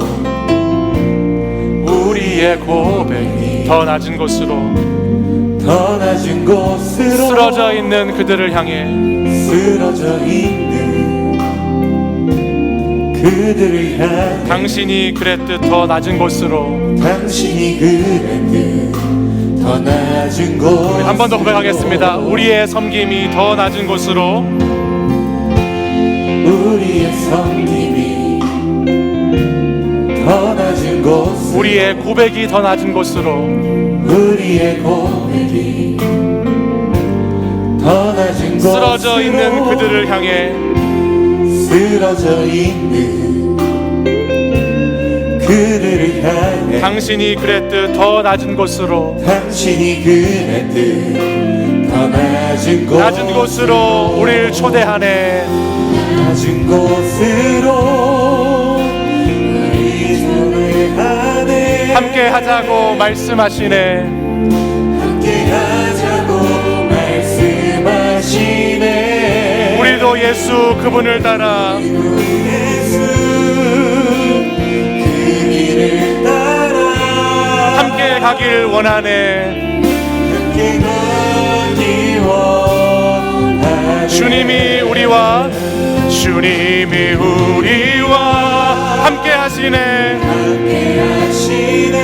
우리의 고백이 더 낮은 곳으로, 더 낮은 곳으로 쓰러져 있는 그들을 향해, 쓰러져 있는 그들을 향해 당신이 그랬듯 더 낮은 곳으로. 당신이 그랬듯 더 낮은 곳. 한 번 더 고백하겠습니다. 우리의 섬김이 더 낮은 곳으로, 우리의 섬김이 더 낮은 곳, 우리의 고백이 더 낮은 곳으로, 우리의 고백이 더 낮은 곳, 쓰러져 있는 그들을 향해, 쓰러져 있는 그들을 향해 당신이 그랬듯 더 낮은 곳으로, 당신이 그랬듯 더 낮은 곳, 낮은 곳으로 우리를 초대하네. 낮은 곳으로 우리 초대하네. 함께 하자고 말씀하시네. 함께 하자고 말씀하시네. 우리도 예수 그분을 따라 예수 그 길을 따라 함께 가길 원하네. 함께 가길 원하네. 주님이 우리와 함께 하시네. 함께 하시네.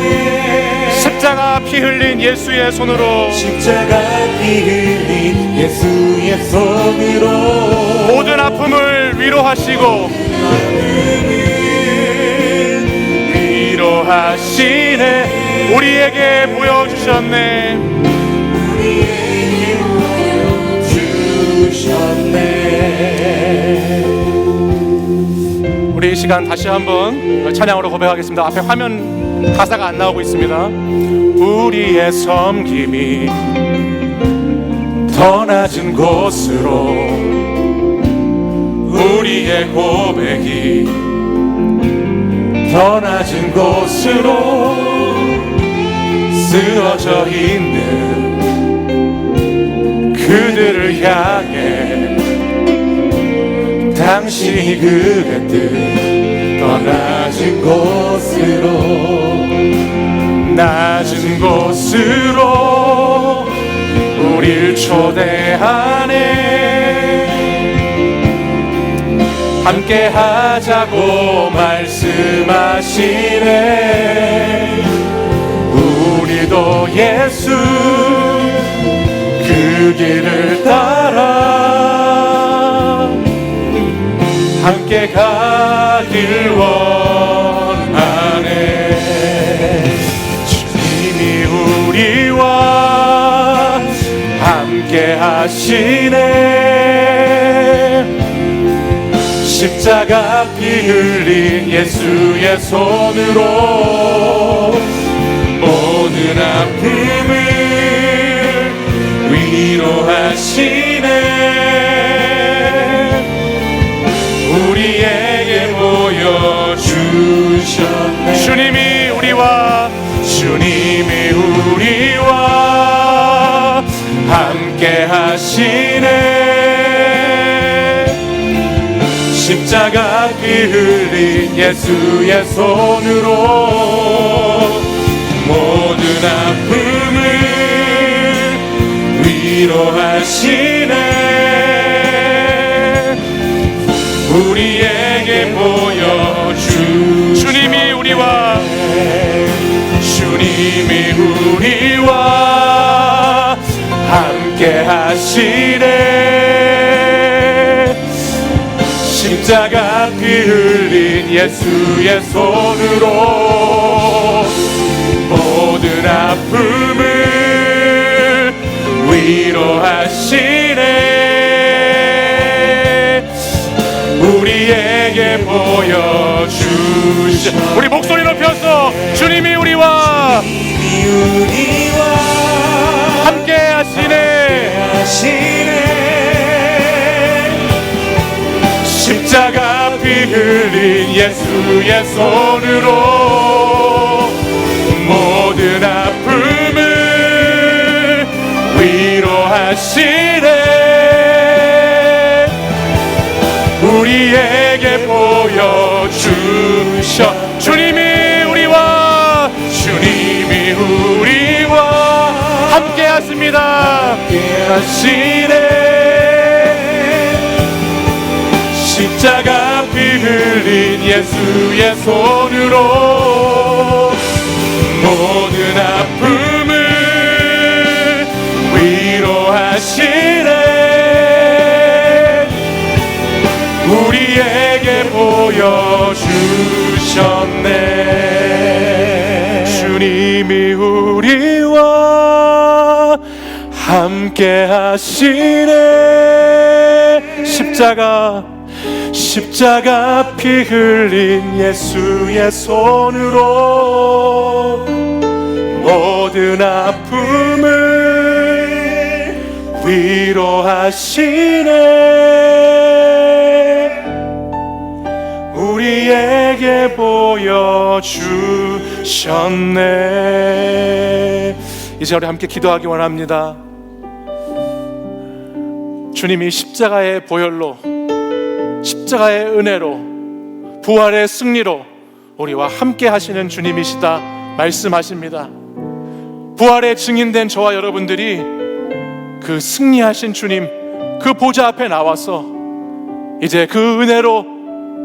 십자가 피 흘린 예수의 손으로, 십자가 피 흘린 예수의 손으로 모든 아픔을 위로하시고 위로하시네. 우리에게 보여주셨네. 우리에게 보여주셨네. 우리 이 시간 다시 한번 찬양으로 고백하겠습니다. 앞에 화면 가사가 안 나오고 있습니다. 우리의 섬김이 더 낮은 곳으로, 우리의 고백이 더 낮은 곳으로, 쓰러져 있는 그들을 향해 당신이 그랬듯 더 낮은 곳으로, 낮은 곳으로 우릴 초대하네. 함께 하자고 말씀하시네. 우리도 예수 그 길을 따라 함께 가길 원하네. 주님이 우리와 함께 하시네. 십자가 피 흘린 예수의 손으로 모든 아픔을 위로하시네. 우리에게 보여주셨네. 주님이 우리와 함께 하시네. 십자가 피 흘린 예수의 손으로 모든 아픔을 위로하시네. 우리에게 보여주 주님이 우리와 함께 하시네. 십자가 피 흘린 예수의 손으로 모든 아픔을 위로하시네. 우리에게 보여주시. 우리 목소리 높여서 주님이 우리와 함께 하시네. 십자가 피 흘린 예수의 손으로 모든 아픔을 위로하시네. 우리에게 보여주셔. 주님이 우리와 함께 하십니다. 함께 하시네. 십자가 피 흘린 예수의 손으로 모든 아픔을 위로하시네. 우리에게 보여주셨네. 주님이 우리와 함께 하시네. 십자가 피 흘린 예수의 손으로 모든 아픔을 위로하시네. 우리에게 보여주셨네. 이제 우리 함께 기도하기 원합니다. 주님이 십자가의 보혈로, 십자가의 은혜로, 부활의 승리로 우리와 함께 하시는 주님이시다 말씀하십니다. 부활의 증인된 저와 여러분들이 그 승리하신 주님, 그 보좌 앞에 나와서 이제 그 은혜로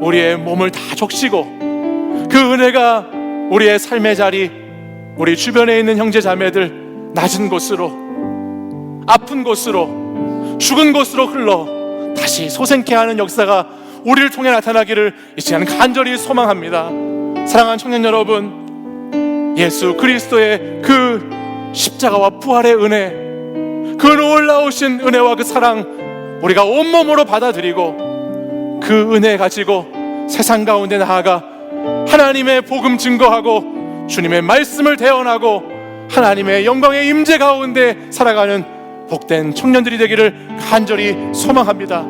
우리의 몸을 다 적시고, 그 은혜가 우리의 삶의 자리, 우리 주변에 있는 형제 자매들 낮은 곳으로, 아픈 곳으로, 죽은 곳으로 흘러 다시 소생케 하는 역사가 우리를 통해 나타나기를 이 시간 간절히 소망합니다. 사랑하는 청년 여러분, 예수 그리스도의 그 십자가와 부활의 은혜, 그 놀라우신 은혜와 그 사랑 우리가 온몸으로 받아들이고 그 은혜 가지고 세상 가운데 나아가 하나님의 복음 증거하고 주님의 말씀을 대언하고 하나님의 영광의 임재 가운데 살아가는 복된 청년들이 되기를 간절히 소망합니다.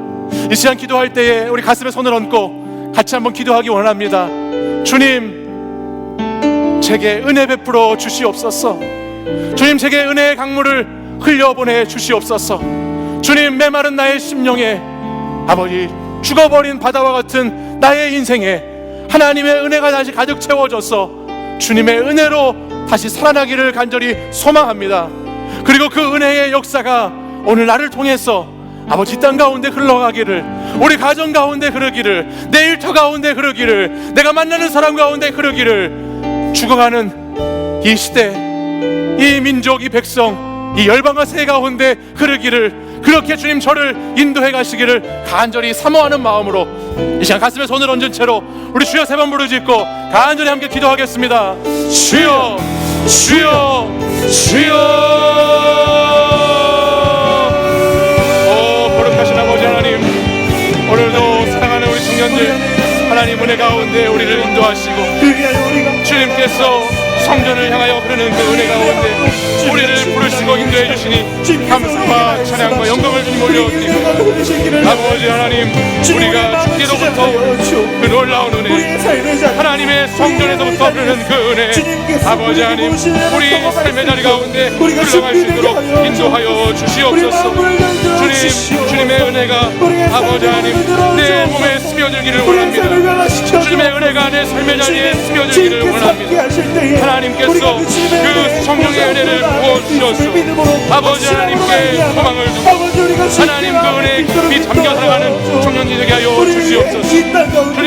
이 시간 기도할 때에 우리 가슴에 손을 얹고 같이 한번 기도하기 원합니다. 주님, 제게 은혜 베풀어 주시옵소서. 주님, 제게 은혜의 강물을 흘려보내 주시옵소서. 주님, 메마른 나의 심령에, 아버지 죽어버린 바다와 같은 나의 인생에 하나님의 은혜가 다시 가득 채워져서 주님의 은혜로 다시 살아나기를 간절히 소망합니다. 그리고 그 은혜의 역사가 오늘 나를 통해서 아버지 땅 가운데 흘러가기를, 우리 가정 가운데 흐르기를, 내 일터 가운데 흐르기를, 내가 만나는 사람 가운데 흐르기를, 죽어가는 이 시대, 이 민족, 이 백성, 이 열방과 세 가운데 흐르기를, 그렇게 주님 저를 인도해 가시기를 간절히 사모하는 마음으로 이 시간 가슴에 손을 얹은 채로 우리 주여 세 번 부르짖고 간절히 함께 기도하겠습니다. 주여, 주여, 주여. 오 거룩하신 아버지 하나님, 오늘도 사랑하는 우리 청년들 하나님 은혜 가운데 우리를 인도하시고 주님께서 성전을 향하여 흐르는 그 은혜 가운데 우리를 부르시고 인도해 주시니 감사와 찬양과 영광을 주님 올려드리고 아버지 하나님 우리가 죽기로부터 그 놀라운 은혜 하나님의 성전에서부터 흐르는 그 은혜 아버지 하나님 우리 삶의 자리 가운데 흘러갈 수 있도록 인도하여 주시옵소서 주님의 은혜가 아버지 하나님 내 몸에 스며들기를 원합니다 주님의 은혜가 내 삶의 자리에 스며들기를 원합니다 하나님께서 그 성령의 은혜를 부어주셔서 아버지 하나님께 소망을 두고 하나님 그 은혜에 깊이 잠겨 살아가는 청년이 되게 하여 주시옵소서 주님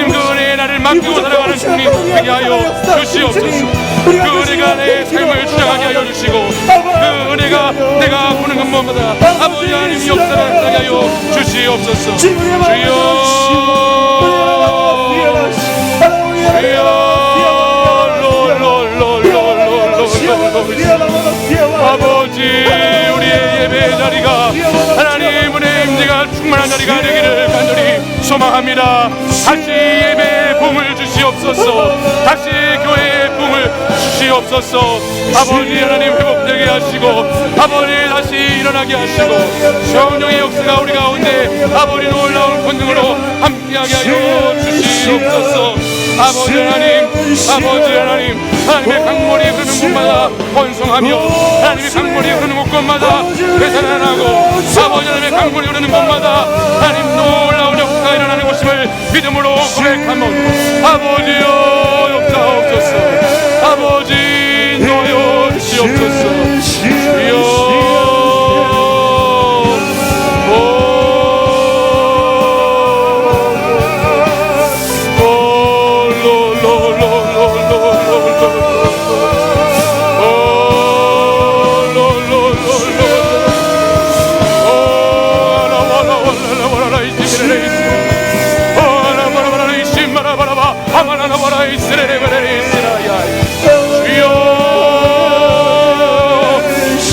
그 은혜에 나를 맡기고 살아가는 청년이 되게 하여 주시옵소서 그 은혜가 내 삶을 주장하게 하여 주시고 그 은혜가 내가 보는 것마다 아버지 하나님 역사를 하게 하여 주시옵소서 주여 아버지 우리의 예배 자리가 하나님 은혜의 임재가 충만한 자리가 되기를 간절히 소망합니다 다시 예배의 봄을 주시옵소서 다시 교회의 봄을 주시옵소서 아버지 하나님 회복되게 하시고 아버지 다시 일어나게 하시고 성령의 역사가 우리 가운데 아버지 놀라운 권능으로 함께하게 하여 주시옵소서 아버지 하나님 하나님의 강물이 흐르는 곳마다 번성하며 하나님의 강물이 흐르는 곳마다 되살아나고 아버지 하나님의 강물이 흐르는 곳마다 하나님 놀라운 역사가 일어나는 것임을 믿음으로 고백하면 아버지여 역사옵소서 아버지 인도하여 주시옵소서 주여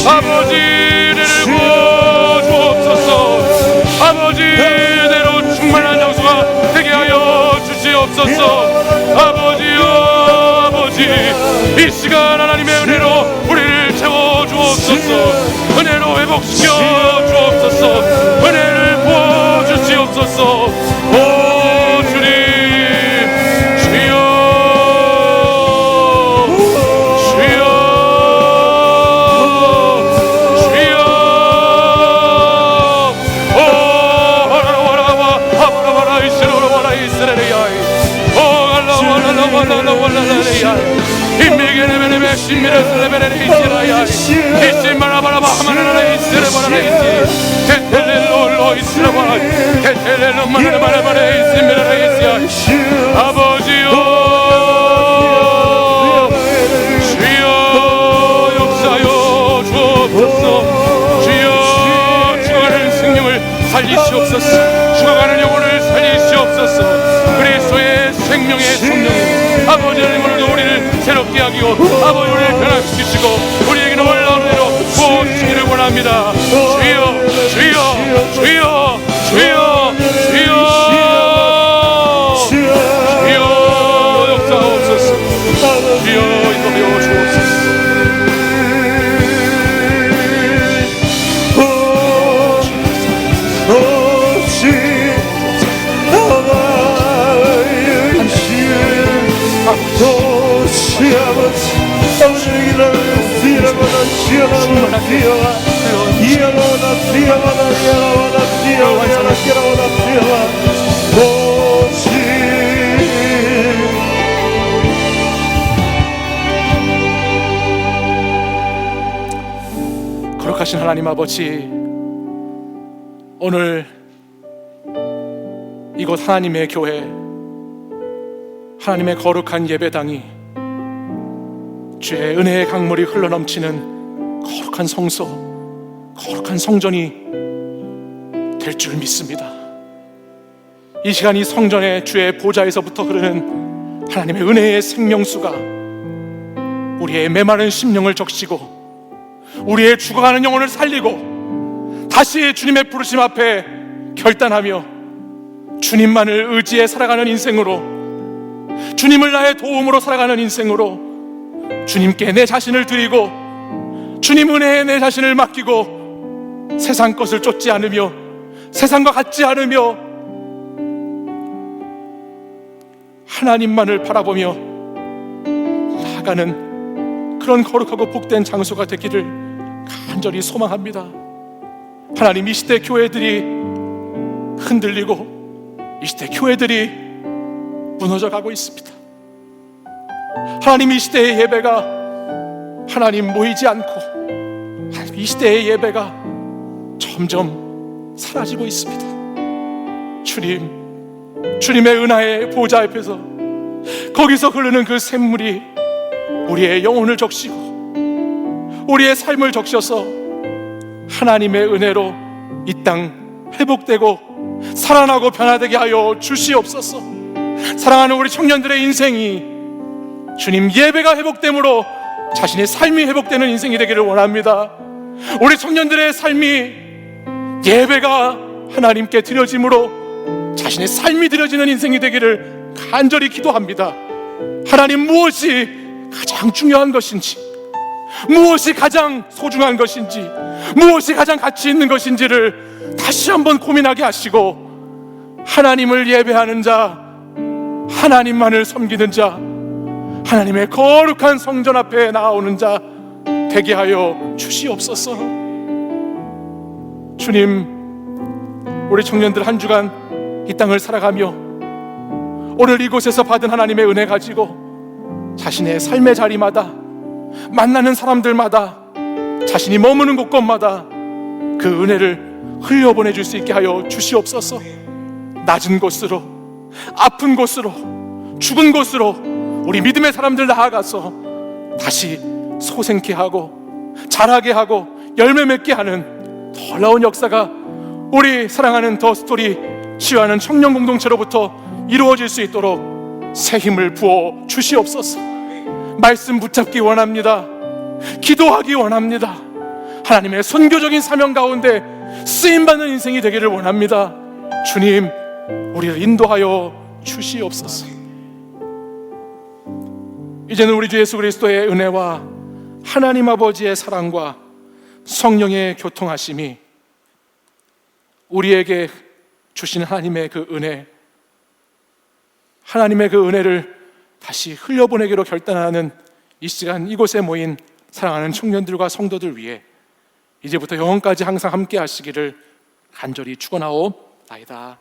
아버지를 부어주옵소서 아버지대로 충만한 장소가 되게 하여 주시옵소서 아버지여 아버지 이 시간 하나님의 은혜로 우리를 채워주옵소서 은혜로 회복시켜 주옵소서 은혜를 부어주시옵소서 오 주님 아버지요 주여 역사여 주옵소서 주여 죽어가는 생명을 살리시옵소서 죽어가는 영혼을 살리시옵소서 그리스도의 생명의 성령 아버지 하나님 오늘도 우리를 새롭게 하기고 아버지 우리를 변화시키시고 우리에게 놀라운 은혜로 부어주시기를 원합니다 주여 주여 주여 주여 주여 주여 역사옵소서 주여 인도하여 주옵소서 거룩하신 하나님 아버지 오늘 이곳 하나님의 교회 하나님의 거룩한 예배당이 주의 은혜의 강물이 흘러넘치는 거룩한 성소 거룩한 성전이 될 줄 믿습니다. 이 시간 이 성전의 주의 보좌에서부터 흐르는 하나님의 은혜의 생명수가 우리의 메마른 심령을 적시고 우리의 죽어가는 영혼을 살리고 다시 주님의 부르심 앞에 결단하며 주님만을 의지해 살아가는 인생으로 주님을 나의 도움으로 살아가는 인생으로 주님께 내 자신을 드리고 주님 은혜에 내 자신을 맡기고 세상 것을 쫓지 않으며 세상과 같지 않으며 하나님만을 바라보며 나아가는 그런 거룩하고 복된 장소가 되기를 간절히 소망합니다. 하나님, 이 시대 교회들이 흔들리고 이 시대 교회들이 무너져가고 있습니다. 하나님, 이 시대의 예배가 하나님 모이지 않고 이 시대의 예배가 점점 사라지고 있습니다. 주님의 은하의 보좌 앞에서 거기서 흐르는 그 샘물이 우리의 영혼을 적시고 우리의 삶을 적셔서 하나님의 은혜로 이 땅 회복되고 살아나고 변화되게 하여 주시옵소서. 사랑하는 우리 청년들의 인생이 주님 예배가 회복됨으로 자신의 삶이 회복되는 인생이 되기를 원합니다. 우리 청년들의 삶이 예배가 하나님께 드려짐으로 자신의 삶이 드려지는 인생이 되기를 간절히 기도합니다. 하나님, 무엇이 가장 중요한 것인지, 무엇이 가장 소중한 것인지, 무엇이 가장 가치 있는 것인지를 다시 한번 고민하게 하시고 하나님을 예배하는 자, 하나님만을 섬기는 자, 하나님의 거룩한 성전 앞에 나오는 자 되게 하여 주시옵소서. 주님, 우리 청년들 한 주간 이 땅을 살아가며 오늘 이곳에서 받은 하나님의 은혜 가지고 자신의 삶의 자리마다 만나는 사람들마다 자신이 머무는 곳곳마다 그 은혜를 흘려보내줄 수 있게 하여 주시옵소서. 낮은 곳으로, 아픈 곳으로, 죽은 곳으로 우리 믿음의 사람들 나아가서 다시 소생케 하고 자라게 하고 열매 맺게 하는 놀라운 역사가 우리 사랑하는 더 스토리 치유하는 청년 공동체로부터 이루어질 수 있도록 새 힘을 부어 주시옵소서. 말씀 붙잡기 원합니다. 기도하기 원합니다. 하나님의 선교적인 사명 가운데 쓰임받는 인생이 되기를 원합니다. 주님, 우리를 인도하여 주시옵소서. 이제는 우리 주 예수 그리스도의 은혜와 하나님 아버지의 사랑과 성령의 교통하심이 우리에게 주신 하나님의 그 은혜, 하나님의 그 은혜를 다시 흘려보내기로 결단하는 이 시간 이곳에 모인 사랑하는 청년들과 성도들 위해 이제부터 영원까지 항상 함께 하시기를 간절히 축원하옵나이다.